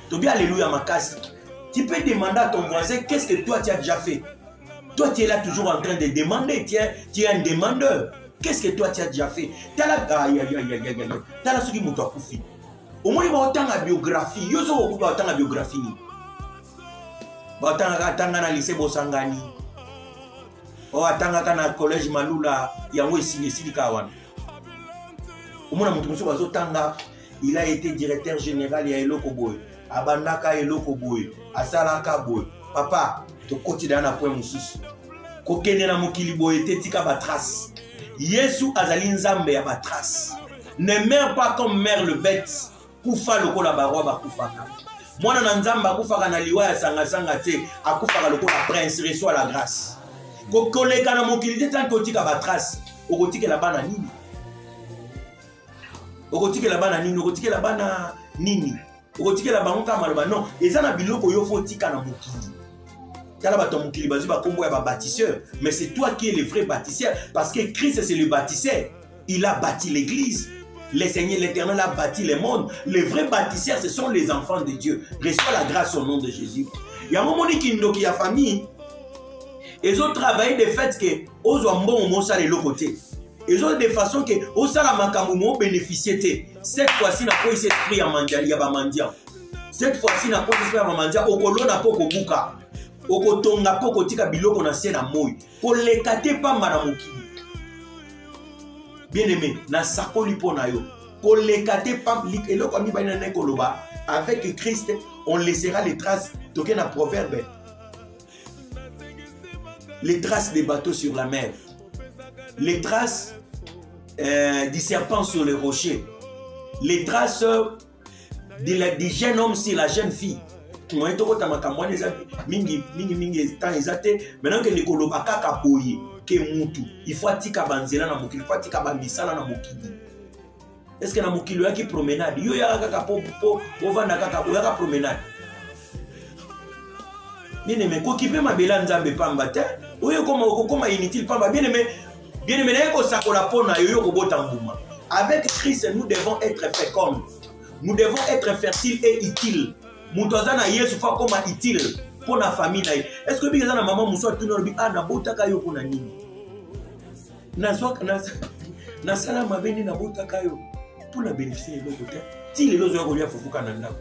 [SPEAKER 2] Tobi alléluia ma casse. Tu peux demander à ton voisin qu'est-ce que toi tu as déjà fait. Toi tu es là toujours en train de demander. Tu es un demandeur. Qu'est-ce que toi tu as déjà fait? Tu as la ce qui m'a fait. Au moins, il y a autant de biographie. Il y a autant de biographie. Il y a autant de lycée Bosangani. Il y a autant de collège Malula. Il y a autant il a été directeur général de Eloko Boy. Abandaka Eloko Boy. Asalaka Boy. Papa, tu continues à point Moussous. Kokene na mokili boy tetika ba trace. Yesu azali nzambe ya ba trace. Ne meurs pas comme mère le bête. Kufa lokola barwa ba kufaka. Mwana na nzamba akufaka na liwa ya sanga sanga te, akufaka lokola prince reçoit la grâce. Kokoleka na mokili te tant kotika ba trace. Okotike la bana nini? Okotike la bana nini? Okotike la bana nini? Okotike la bango kama loba non, eza na biloko yo fotika na mokili. Mais c'est toi qui es le vrai bâtisseur. Parce que Christ, c'est le bâtisseur. Il a bâti l'église. Le Seigneur, l'Éternel a bâti le monde. Les vrais bâtisseurs, ce sont les enfants de Dieu. Reçois la grâce au nom de Jésus. Il y a un moment qui y a famille. Ils ont travaillé de fait que ils ont bon moment ça de l'autre côté. Ils ont de façon que au salamankamou bénéficier. Cette fois-ci, n'a pas esprit à mandial, il y a mandial. Cette fois-ci, n'a pas esprit à mandial. Au colon n'a pas kobuka. Au coton n'a pas kotika biloko na sena moi. Pour les kate pas maramuki. Bien aimé, na sakoli pona yo. Pour les kate pas et le comme il na koloba. Avec Christ, on laissera les traces. Toké na proverbe. Les traces des bateaux sur la mer. Les traces du serpent sur les rochers. Les traces du jeune homme sur la jeune fille. Maintenant que les kolobaka kaboye, que mutu, il faut atika banzela na mokili, il faut atika bamisala na mokili. Est-ce que na mokili yaki promenade? Yo ya kaka po vanda kaka po yaka promenade. Bien aimé, ko kipe mabela nzambe pamba te. Oyo koma inutile pamba. Bien aimé, ko sakola pona yo ko bota mbuma. Avec Christ, nous devons être féconds. Nous devons être fertiles et utiles. Moutozana Yesu fa comme utile pour la famille. Est-ce que bien na maman muso tu no bi na botaka yo kuna nini? Na sala mabeni na botaka yo pour la bénéficier de l'autre côté. Ti les lozo ko lia fufuka na ndako.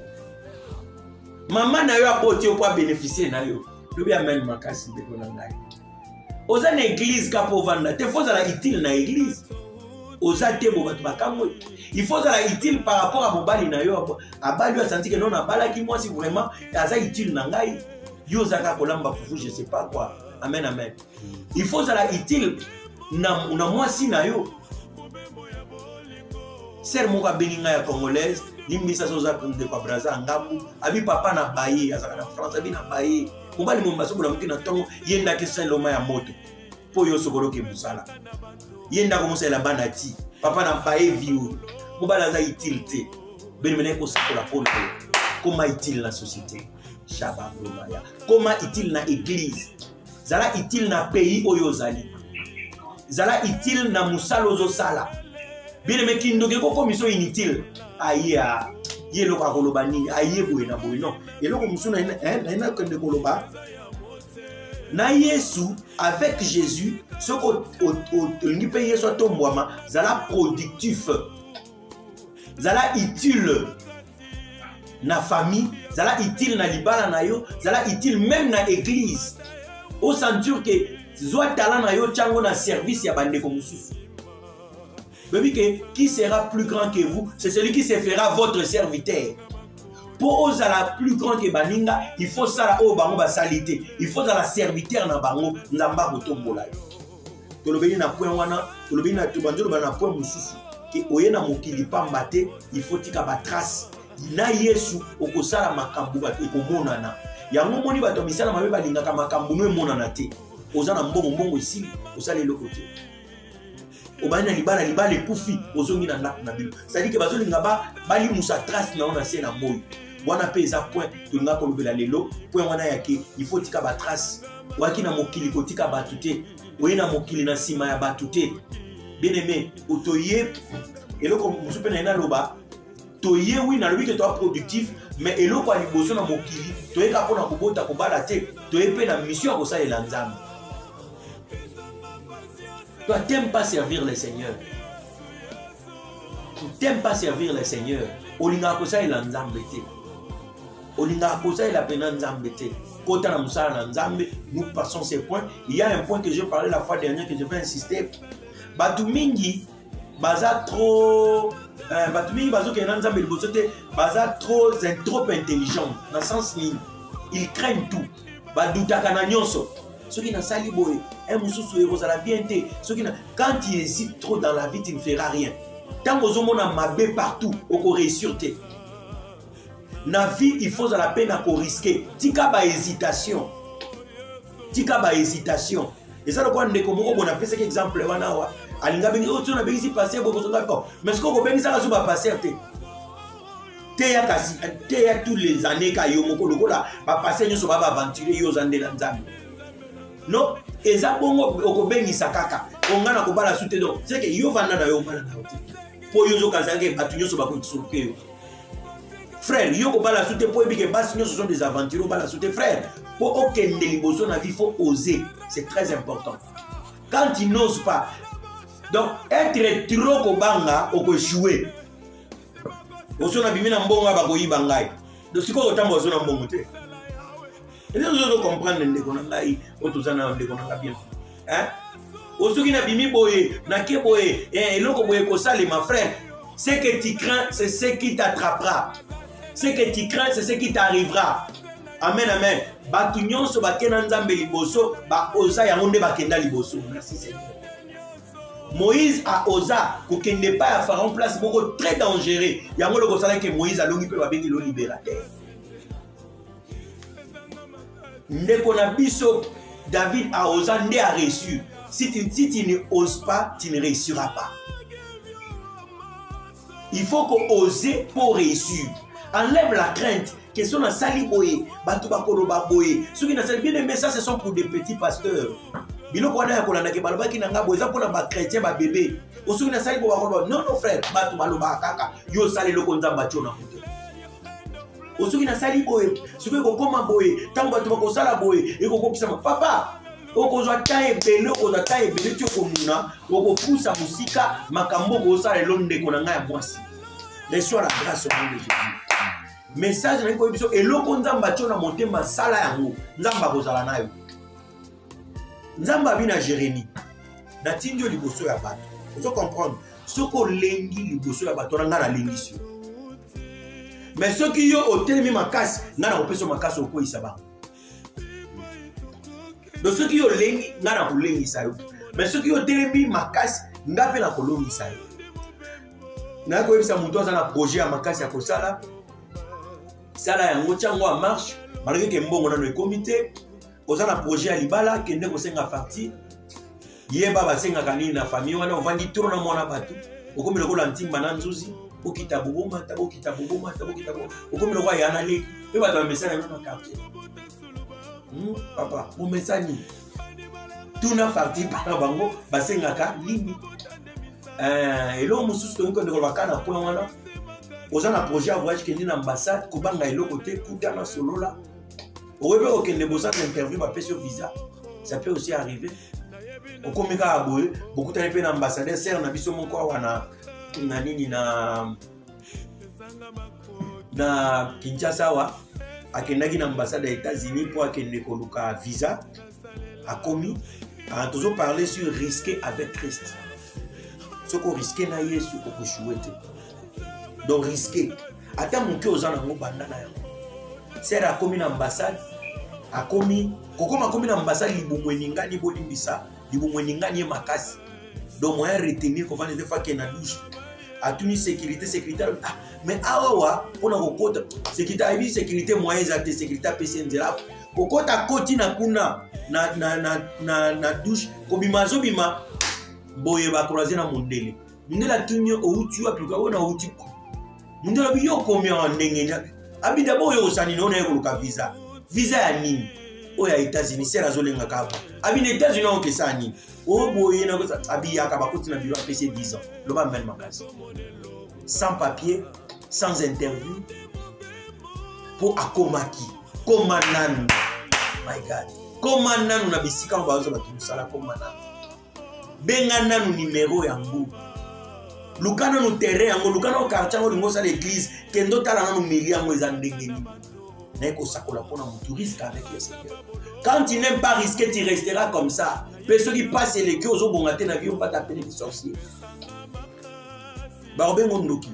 [SPEAKER 2] Maman na yo aboti yo pour bénéficier na yo. Le bi amen makasi de kona ngai. Oza na église ka po vanda, te faut la utile na église. Oza te bo batu bakamwe. Il faut ça utile par rapport à Bobali na yo. Abali a senti que non a bala qui moi si vraiment ça utile na ngai. Yo zaka kolamba fufu je sais pas quoi. Amen amen. Il faut ça utile na moi si na yo. Ser mo ka beninga ya congolaise, limbisa soza de kwa braza ngabu, abi papa na baye azaka na France abi na baye. Mobali mo maso na mukina tongo yenda ke loma ya moto. Po yo sokolo ke musala. Yenda ko musala banati. Papa na baye viu. Mobala za utile te. Benmene ko sakola polo. Comment utile la société? Shabba Bromaya. Comment utile na église? Zala utile na pays oyo zali. Zala utile na musalo zo sala. Bien ki ndoke ko commission inutile. Aya. Yelo ka koloba ni aye boye na boye non. Yelo ko musuna na ko ndeko koloba. Na Yesu avec Jésus, ce que ni paye soit tombouama, zala productif. Zala utile na famille, zala utile na libala na yo, zala utile même na église. Au sentir que zoa talent na yo chango na service ya bande comme mususu. Baby que qui sera plus grand que vous, c'est celui qui se fera votre serviteur. Pour oser la plus grande que baninga, il faut ça la bango ba salité. Il faut ça la serviteur na bango nzamba botombola. To lobeni na point wana, to lobeni na tubanjolo ba na point mususu. Ke oyena mokili pamba te, il faut tika ba trace. Na Yesu okosala makambu ba ekomonana. Yango moni bato misala mabe balinga ka makambu no emonana te. Ozana mbongo ici, osala le côté. Obana libala ekufi ozongi na ndako na bilo. C'est-à-dire que bazolinga bali musa trace na ona se na moyi. Wana pe eza point tolinga ko lobela lelo, point wana yake il faut tika ba trace. Waki na mokili ko tika batute, oyena mokili na sima ya batute. Bien aimé, otoye eloko musupe na ina loba. Toye oui na lobi que toi productif, mais eloko ali bozo na mokili, toye ka pona ko bota ko bala te, toye pe na mission ko sa ela nzambe. Toi, tu n'aimes pas servir le Seigneur. Tu n'aimes pas servir le Seigneur. Olinga kosa ila nzambete. Olinga kosa ila pena nzambete. Kota na musala na nzambe, nous passons ces points. Il y a un point que j'ai parlé la fois dernière que je vais insister. Batu mingi baza trop batu mingi bazo ke nzambe libosote baza trop intelligent dans le sens ni ils craignent tout. Badutaka na nyonso. Ceux qui n'ont pas sali boy, quand tu hésites trop dans la vie, tu ne feras rien. Tant que vous avez mabé partout, vous réussir. Dans la vie, il faut la peine à risquer. Tika ba hésitation. Tika ba hésitation. Et ça, on a fait cet exemple. Mais ce qu'on a fait, ça va passer. teya kasi teya tous les années ka yo moko lokola ba passer nyoso ba aventurer yo zandela nzambe non eza bongo okobengisa kaka ongana ko bala sute donc c'est que yo vanda na yo bala na oti po yo zo kazange batu nyoso ba ko tsuke yo frère yo ko bala sute po ebike basi nyoso sont des aventuriers bala sute frère po okende liboso na vie faut oser c'est très important quand tu n'oses pas donc être trop kobanga okoshouer osona bimina mbonga bakoyiba ngai donc siko otamba osona mbongo te et les autres comprendre ndeko na ngai otuzana ndeko na bien hein osoki na bimi boye na ke boye eloko boye ko sale ma frère ce que tu crains c'est ce qui t'attrapera ce que tu crains c'est ce qui t'arrivera amen amen batu nyonso bakena nzambe liboso ba oza yango nde bakenda liboso merci Seigneur. Moïse a osa kokende pas à Pharaon place beaucoup très dangereux yango loko sala que Moïse alongi pe babengi lo libérateur ndeko na biso David a osé nde a reçu si tu ne oses pas tu ne réussiras pas il faut qu'on ose pour réussir enlève la crainte question na sali boye batu bakoloba boye soki na sali bien aimé ça ce sont pour des petits pasteurs biloko wana ya kolanda ke balobaki na ngabo eza mpona ba chrétien ba bébé osoki na sali bo bakoloba non non frère batu baloba kaka yo sali loko nzamba tio na kote osoki na sali boye soki kokoma boye tango batu bakosala boye ekokokisa papa okozwa ta ebele okozwa ta ebele tio komuna okopusa musika makambo okosala elo ndeko na ngai ya mwasi reçois la grâce au nom de Jésus message na ko biso eloko nzamba tio na motema sala yango nzamba kozala nayo nzamba bina Jérémie na tindio liboso ya bato ozo comprendre soko lengi liboso ya bato nga na lengisio mais soki yo otelemi makasi nga na kopeso makasi okoyisa bango donc soki yo lengi nga na kolengisa yo mais soki yo otelemi makasi nga mpe na kolongisa yo na koyebisa moto aza na projet ya makasi ya kosala sala yango tiango a marche malgré ke mbongo nano ekomi te oza na projet ya libala kende kosenga parti yeba basengaka nini na famille wana ovandi tro na mwana bato okomi lokola ntimba na nzuzi okita boboma ta okita boboma ta okita boboma okomi lokola yana leki mpe bato bamesana yango na quartier papa bomesani tuna parti mpana bango basengaka nini eloko mosusu tongi kende kolobaka na point wana oza na projet ya voyage kendi na ambassade kobanga eloko te kuta na solola oyebi okende bosana interview bapesi yo visa ça peut aussi arriver okomi kaka boye bokutani mpe na ambassadeur ser na biso moko awa na nini na Kinshasa awa akendaki na ambassade ya États-Unis mpo akende koluka visa akomi tozo parler sur risquer avec Christ soko risquer na Yesu okoshue te donc risquer ata moke oza nango banda na yango ser akomi na ambassade akomi kokoma akomi na ambassade libumwe ningani bolimbisa libumwe ningani ye makasi donc moyen retenir kovanda des fois ke na douche atuni sécurité mais awawa mpona kokota sécurité ayebi sécurité moyen eza te sécurité apesi nzela kokota koti na kuna na douche kobima azobima boye bakroise na mondele mondele atuni outi apluka wana outi mondele abi yo komi awa ndenge abi d'abord yo osani nona yekoluka visa ya nini oyo ya États-Unis sera azolenga kaba abi na États-Unis okesa nini oboye na kosa abi yaka bakoti na biro apesi 10 ans loba mel makasi sans papier sans interview pour akomaki koma nanu my god koma nanu na bisika bazo batusala koma nanu benga nanu numéro ya mbu lukana no terrain yango lukana o quartier ngo lingo sa l'église kendo tala nanu mili yango eza ndenge nini Neko sakola pona mutu risque avec le Seigneur. Quand tu n'aimes pas risquer, tu resteras comme ça. Personne qui passe les queues aux bongatés na vie, on va t'appeler des sorciers. Barbe Mondoki,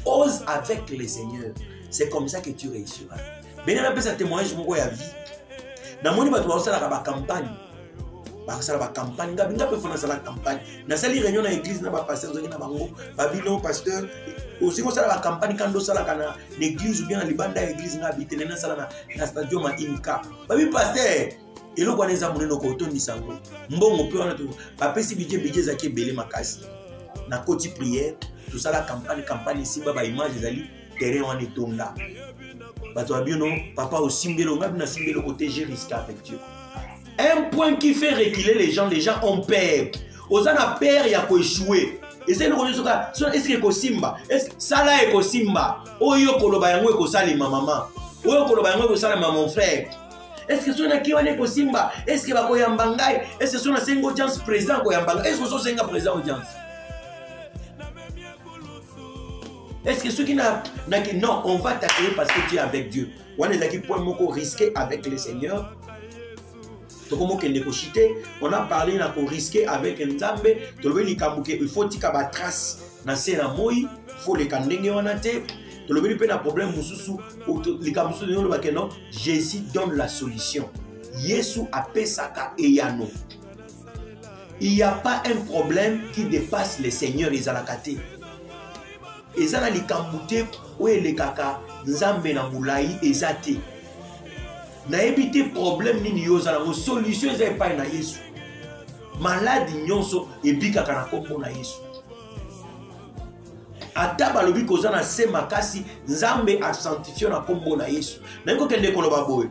[SPEAKER 2] ose avec le Seigneur. C'est comme ça que tu réussiras. Bénin appelle ça témoignage mon ya vie. Dans mon niveau, tu vas faire la campagne. Bakasala ba campagne ngabinga pe fona sala campagne na sali réunion na église na ba pasteur zongi na bango babilo pasteur aussi ko sala ba campagne quand do sala kana l'église ou bien na libanda église na bitene na sala na stadium à Imka babi pasteur elo kwa neza muneno ko tondi sango mbongo pe wana to ba pesi budget zaki belé makasi na koti prière tout sala campagne ici ba image zali terrain wana etonda. Bato abino papa au simbelo ngabi na simbelo côté j'ai risqué avec Dieu. Un point qui fait reculer les gens ont peur. Ozana peur ya ko échouer. Et c'est le reconnaissance est-ce que kosimba est-ce sala e kosimba oyo koloba yango e kosalima maman oyo koloba yango e kosalima mon frère. Est-ce que sona ki wane kosimba est-ce que bako yamba ngai est-ce que sona sengo audience président ko yamba est-ce que so senga président audience est-ce que ceux qui n'a non on va t'accueillir parce que tu es avec Dieu. On est qui point moko risqué avec le Seigneur. On a parlé de risquer avec Nzambe. Il faut que tu trace na sena moi, il faut les kandenge wanate. Tu le veux pas problème mususu, les kamusu de nous Jésus donne la solution. Yesu apesaka eyano. Il n'y a pas un problème qui dépasse le Seigneur les alakate. Ezana li kambute ou les kaka Nzambe na mulai ezate. Na éviter problème ni yoza na solution ezai pa na Yesu. Maladi nyonso ebika kana kombo na Yesu. Ata balobi koza na se makasi Nzambe a sanctifié na kombo na Yesu. Na ko kende koloba boy.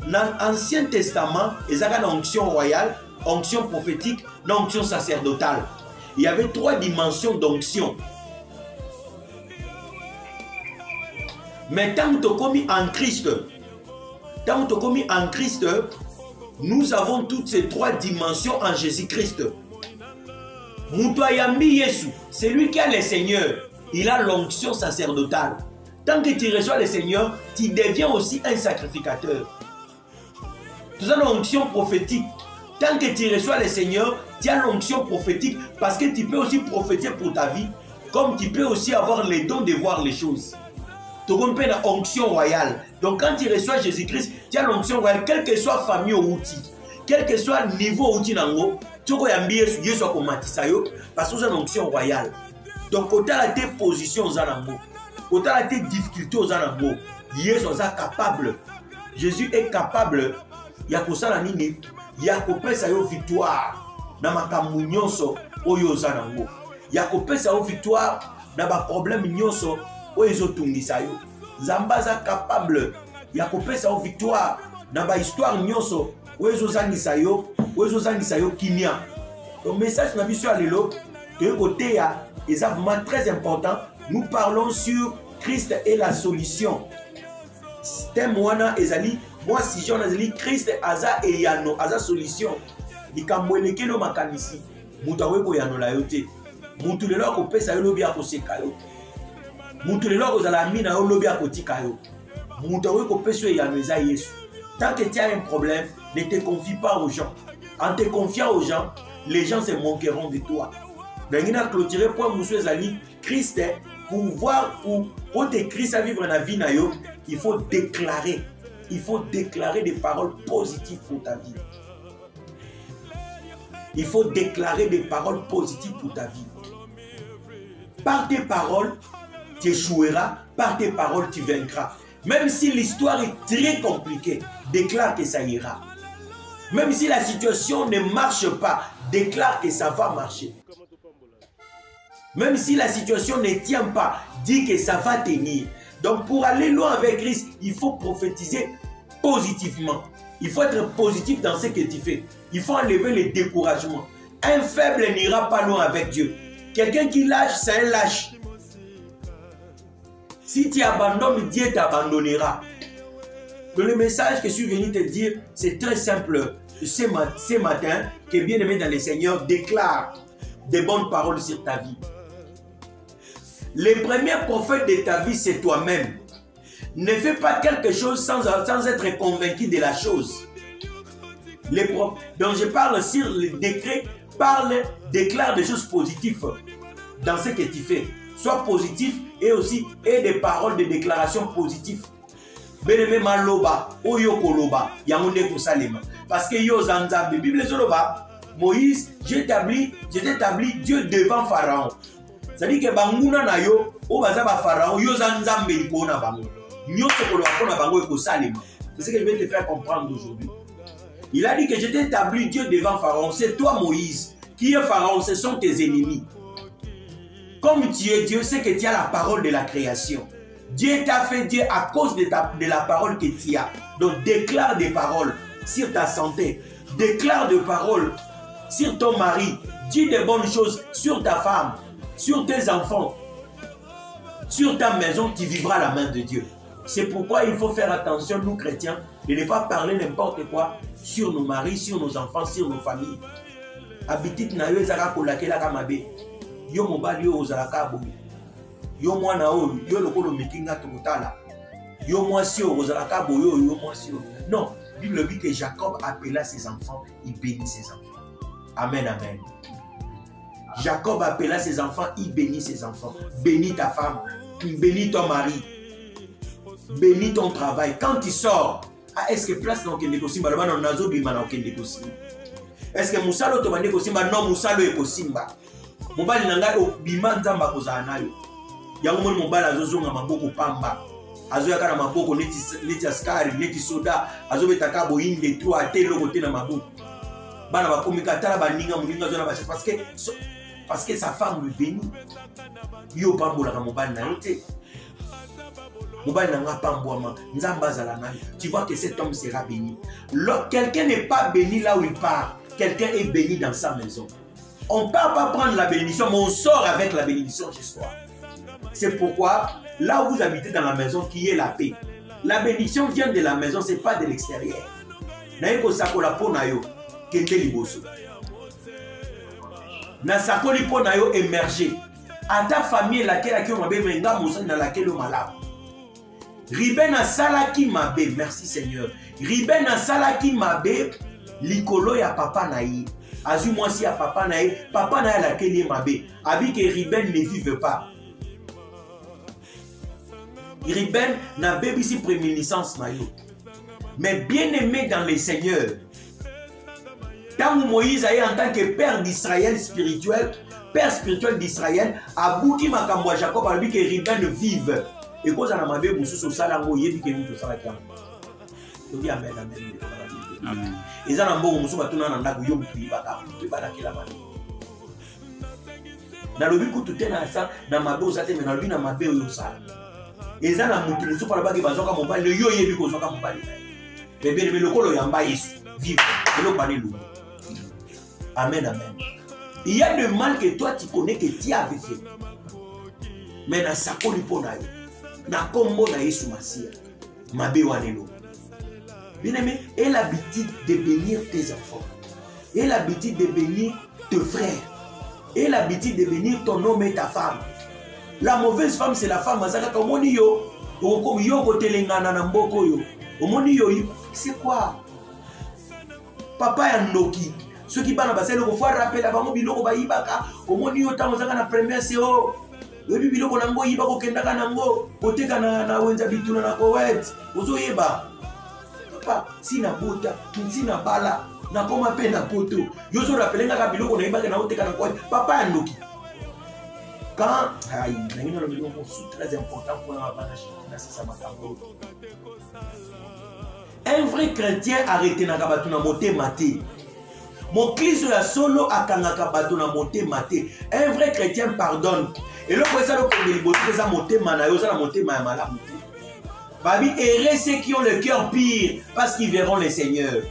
[SPEAKER 2] Dans l'Ancien Testament, il y avait une onction royale, onction prophétique, une onction sacerdotale. Il y avait 3 dimensions d'onction. Mais tant que tu as commis en Christ, nous avons toutes ces 3 dimensions en Jésus-Christ. Moutoyambi Yesu, c'est lui qui a le Seigneur. Il a l'onction sacerdotale. Tant que tu reçois le Seigneur, tu deviens aussi un sacrificateur. Tu as l'onction prophétique. Tant que tu reçois le Seigneur, tu as l'onction prophétique parce que tu peux aussi prophétiser pour ta vie, comme tu peux aussi avoir les dons de voir les choses. Tu as l'onction royale. Donc quand tu reçois Jésus-Christ, tu as l'onction royale, quelle que soit famille ou outil, quel que soit le niveau outil nango, tu as Yesu parce que tu as l'onction royale. Donc quand tu as tes positions aux anango, quand tu as tes difficultés aux anango, Yesu est capable. Jésus est capable. Yakosala nini yakopesa yo victoire na makambo nyonso oyo ozanango yakopesa yo victoire na ba problème nyonso oyo ezotungisa yo Zambaza capable yakopesa yo victoire na ba histoire nyonso oyo ezozangisa yo kimia. Donc message na biso alelo de côté ya est vraiment très important. Nous parlons sur Christ et la solution. Thème wana ezali moi si j'en ai dit Christ aza et yano aza solution likamweleke no makanisi mutawe ko yano la yote mutu lelo ko pesa yo lobi akoseka yo mutu lelo ko zala mina yo lobi akotika yo mutawe ko pesa yo yano eza Yesu. Tant que tu as un problème, ne te confie pas aux gens. En te confiant aux gens, les gens se moqueront de toi. Dangina clôturer point monsieur ezali Christ pour te Christ à vivre la vie na yo, il faut déclarer. Il faut déclarer des paroles positives pour ta vie. Il faut déclarer des paroles positives pour ta vie. Par tes paroles, tu échoueras. Par tes paroles, tu vaincras. Même si l'histoire est très compliquée, déclare que ça ira. Même si la situation ne marche pas, déclare que ça va marcher. Même si la situation ne tient pas, dis que ça va tenir. Donc pour aller loin avec Christ, il faut prophétiser positivement. Il faut être positif dans ce que tu fais. Il faut enlever le découragement. Un faible n'ira pas loin avec Dieu. Quelqu'un qui lâche, c'est un lâche. Si tu abandonnes, Dieu t'abandonnera. Donc le message que je suis venu te dire, c'est très simple. Ce matin, que bien-aimé dans le Seigneur, déclare des bonnes paroles sur ta vie. Le premier prophète de ta vie, c'est toi-même. Ne fais pas quelque chose sans être convaincu de la chose. Donc je parle sur le décret, déclare des choses positives dans ce que tu fais. Sois positif et aussi aie des paroles de déclaration positives. Beneme maloba, oyo koloba, yangonde kosalema. Parce que yo zanzabe, Bible zoloba, Moïse, j'ai établi Dieu devant Pharaon. C'est-à-dire que banguna na yo, o baza ba Pharaon, yo zanzambe liko na bango. Nyoto kolo akona bango eko salema. C'est ce que je vais te faire comprendre aujourd'hui. Il a dit que je t'ai établi Dieu devant Pharaon. C'est toi Moïse. Qui est Pharaon? Ce sont tes ennemis. Comme tu es Dieu, c'est que tu as la parole de la création. Dieu t'a fait Dieu à cause de la parole que tu as. Donc déclare des paroles sur ta santé. Déclare des paroles sur ton mari. Dis des bonnes choses sur ta femme, sur tes enfants, sur ta maison. Tu vivras la main de Dieu. C'est pourquoi il faut faire attention, nous chrétiens, de ne pas parler n'importe quoi sur nos maris, sur nos enfants, sur nos familles. Habitit na yo ezaka kolakela ka mabe. Yo mobali yo ozalaka boye. Yo mwana oyo yo lokolo mikinga tokotala. Yo mwasi yo ozalaka boye yo mwasi yo. Non, Bible dit que Jacob appela ses enfants, il bénit ses enfants. Amen, amen. Jacob appela ses enfants, il bénit ses enfants. Bénis ta femme, bénis ton mari, bénis ton travail. Quand tu sors, est-ce que place dans le Kosimba, le man nazo bima na okende Kosimba. Est-ce que musalo to bande Kosimba? Non, musalo e Kosimba. Mobali nanga o bima nzamba kozala nayo. Yango moni mobali azozonga maboko pamba. Azoyaka na maboko neti askari, neti soda, azobetaka boyinde to ate loko te na maboko. Bana bakomika tala baninga muninga zona bachef parce que sa femme le bénit. Yo pambola ka mobali na yo te. Mobali na nga pamboama, nzamba zala na yo. Tu vois que cet homme sera béni. Quelqu'un n'est pas béni là où il part. Quelqu'un est béni dans sa maison. On ne part pas prendre la bénédiction, mais on sort avec la bénédiction chez soi. C'est pourquoi, là où vous habitez dans la maison, qui est la paix. La bénédiction vient de la maison, ce n'est pas de l'extérieur. Naïko sakola po na yo, kende liboso. Na sakoli po na yo émerger. À ta famille, laquelle qui m'a béni, nga moussani na laquelle malade. Riben a salaki mabe, merci Seigneur. Riben a salaki mabe, likolo ya papa naï. Azu moi si à papa naï laquelle mabe. Abi que Riben ne vive pas. Riben n'a pas ici préminiscence naïo. Mais bien aimé dans les seigneurs. Quand Moïse a en tant que père d'Israël spirituel, père spirituel d'Israël, a bouki makambo Jacob a dit que Riben vive. Et quand on a mabé boussou sur ça, il y a dit que nous sommes là. Tu dis amen, amen. Et ça n'a pas boussou battu dans la guillaume qui va la qui la mabé. Dans le but que tout est dans ça, dans ma bouche, mais dans le but dans ma bouche au ça. Et ça n'a pas de soupe à la bague, bazoka mon père, le yo yé du kozoka mon père. Mais bien le colo yamba yesu, vive, le bani loup. Amen, amen. Il y a de mal que toi tu connais que tu avais fait. Mais na sakoli ponayo. Na kombo na Yesu Masia, mabe wanelo. Bien aimé, aie l'habitude de bénir tes enfants. Aie l'habitude de bénir tes frères. Aie l'habitude de bénir ton homme et ta femme. La mauvaise femme, c'est la femme. Omoni yo, yo kotelengana na mboko yo. Omoni yo, c'est quoi? Papa ya ndoki. Ceux qui bana basé le fois rappel avant biloko ba ibaka. Omoni yo tango zaka na première CO. Webi biloko nango yiba ko kendaka nango koteka na wenza bituna na kowet ozo yeba papa sina bota sina bala na koma pe na poto yozo rappelenga ka biloko na yiba na oteka na kowet papa ya ndoki quand aïe nangina le biloko c'est très important pour la banashi na ça makambo. Un vrai chrétien arrêté na kabatu na motema te. Mon Christ la solo akangaka bato na motema te. Un vrai chrétien pardonne. Et là, ça le motema na yo ça la motema ya malamu. Babi errez ceux qui ont le cœur pire parce qu'ils verront les seigneurs.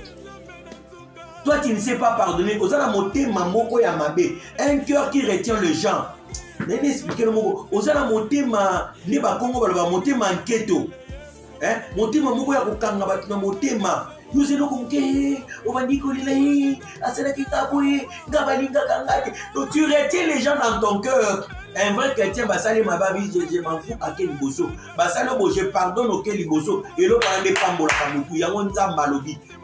[SPEAKER 2] Toi tu ne sais pas pardonner, ozala motema moko ya mabe. Un cœur qui retient le gens. Nene expliquer le moko. Ozala motema ne ba kongo ba motema nketo. Hein? Motema moko ya kokanga bato na motema. Donc tu retiens les gens dans ton cœur. Un vrai chrétien, je m'en fous à quel bosso. Je pardonne auquel bosso. Et là,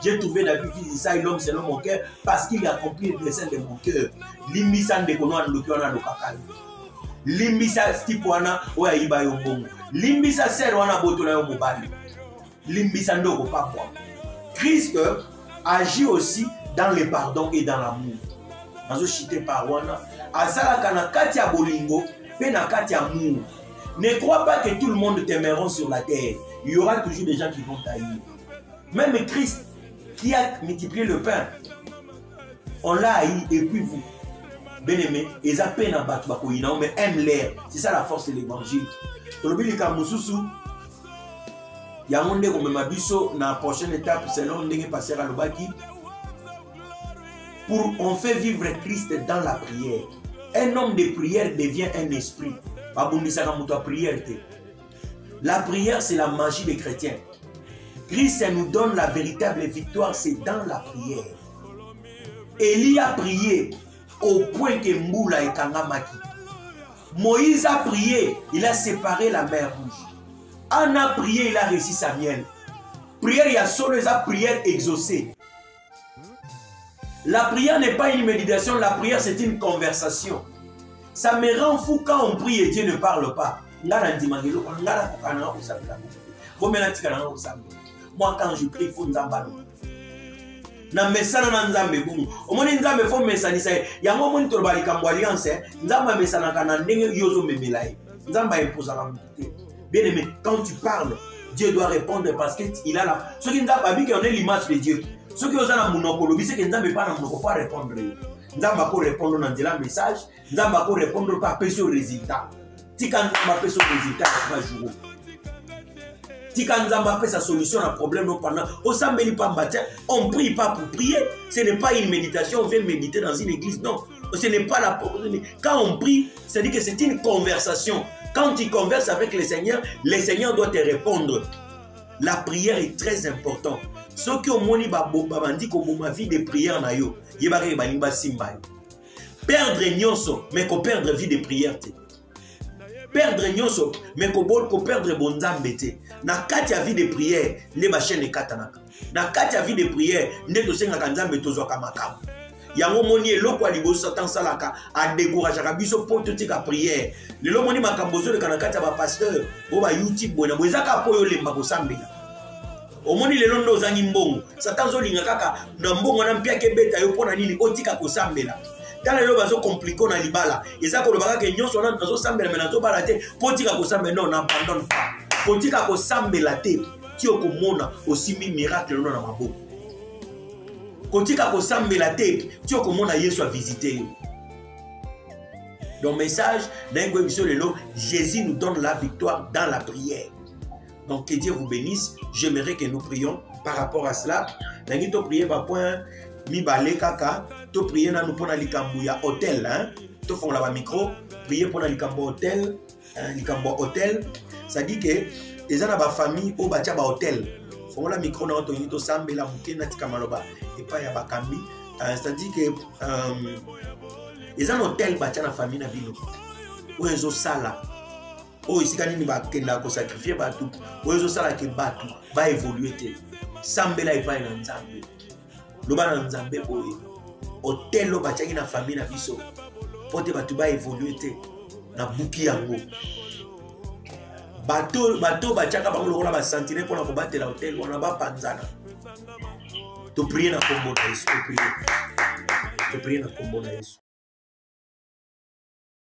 [SPEAKER 2] j'ai trouvé la vie physique, ça, l'homme selon mon cœur, parce qu'il a accompli le dessein de mon cœur. Limbisan de kono an lokiona lokakali. Limbisa stipuana oya iba yo bongo. Limbisa ser wana botola yo mobali. Limbisa ndoko papa. Christ agit aussi dans le pardon et dans l'amour. Nazo chité par wana azala kana kati ya bolingo pe na kati ya amour. Ne crois pas que tout le monde t'aimeront sur la terre. Il y aura toujours des gens qui vont t'haïr. Même Christ qui a multiplié le pain, on l'a haï et puis vous. Bien-aimé, ils appellent à battre bakoïna, mais aiment l'air. C'est ça la force de l'évangile. Tolobili kamususu, il y a un monde comme Mabiso, dans la prochaine étape, c'est là où on est passé à l'Obaki. On fait vivre Christ dans la prière. Un homme de prière devient un esprit. La prière, c'est la magie des chrétiens. Christ nous donne la véritable victoire, c'est dans la prière. Élie a prié au point que Mboula et Kangamaki. Moïse a prié, il a séparé la mer rouge. Anna a prié, il a réussi sa mienne. Prière, il y a solo la prière exaucée. La prière n'est pas une méditation, la prière c'est une conversation. Ça me rend fou quand on prie et Dieu ne parle pas. Moi quand je prie, il faut nzambalo. Na mesana na nzambe bongo. Omoni nzambe faut mesanisa. Yango moni tolobali kambo alliance, nzamba mesana kana ndenge yozo memelaye. Nzamba imposa la mutite. Bien aimé, quand tu parles, Dieu doit répondre parce qu'il a la. Ceux qui nous ont dit qu'on est l'image de Dieu. Ceux qui ont la monopole, c'est que nous n'avons pas répondre. Nous n'avons pas répondre dans le message, nous n'avons pas répondre par péché au résultat. Si quand nous avons péché au résultat, on va jouer. Si quand nous avons fait sa solution à un problème, on ne prie pas pour prier. Ce n'est pas une méditation, on vient méditer dans une église. Non, ce n'est pas la. Quand on prie, c'est-à-dire que c'est une conversation. Quand tu converses avec le Seigneur doit te répondre. La prière est très importante. Ceux qui ont moni babandi comme ma vie de prière na yo, yebare balimba simba. Perdre nyonso, mais ko perdre vie de prière te. Perdre nyonso, mais ko perdre bonzambe te. Na kati ya vie de prière, ne ba chaîne katanaka. Na kati ya vie de prière, ne to senga kanzambe to zoka makamu. Yango moni eloko aliboso satan salaka a décourager biso poto tika prière. Le lo moni makambozo le kanakati ya ba pasteur, bo ba YouTube bona mwezaka po yo lemba ko sambela. Omoni le londo ozangi mbongo. Satan zo linga kaka na mbongo na mpia ke beta yo pona nini otika ko sambela. Tala lo bazo compliquer na libala. Eza ko lobaka ke nyonso na zo sambela mais na zo bala te potika ko sambela non n'abandonne pas. Potika ko sambela te ti okomona osimi miracle no na maboko. Kotika ko sambela te ti okomona Yesu a visiter. Donc message d'un gobiso lelo, Jésus nous donne la victoire dans la prière. Donc que Dieu vous bénisse. J'aimerais que nous prions par rapport à cela. Nangi to prier ba point mi balé kaka, to prier na nous pona likambo ya hôtel hein. To font la micro, prier pour likambo hôtel, likambo hôtel. Ça dit que les ana ba famille au batia ba hôtel. Font la micro na to yito sambela mukena tika maloba et pas ya ba kambi. C'est-à-dire que les ana hôtel batia na famille na bino. O ezo sala. Oh, ici, quand il va sacrifier Batou, ou ils ont ça qui Batou, va évoluer. Sambela est pas un Nzambe. Le ban Nzambe, hôtel, le bâtiment, la famille, la biso. Pote Batou va évoluer. Na bouki yango. Bateau, bachaka, par le va sentir pour la combattre l'hôtel, on a pas panzana. Tu pries na combo na Yesu, tu pries na combo na Yesu.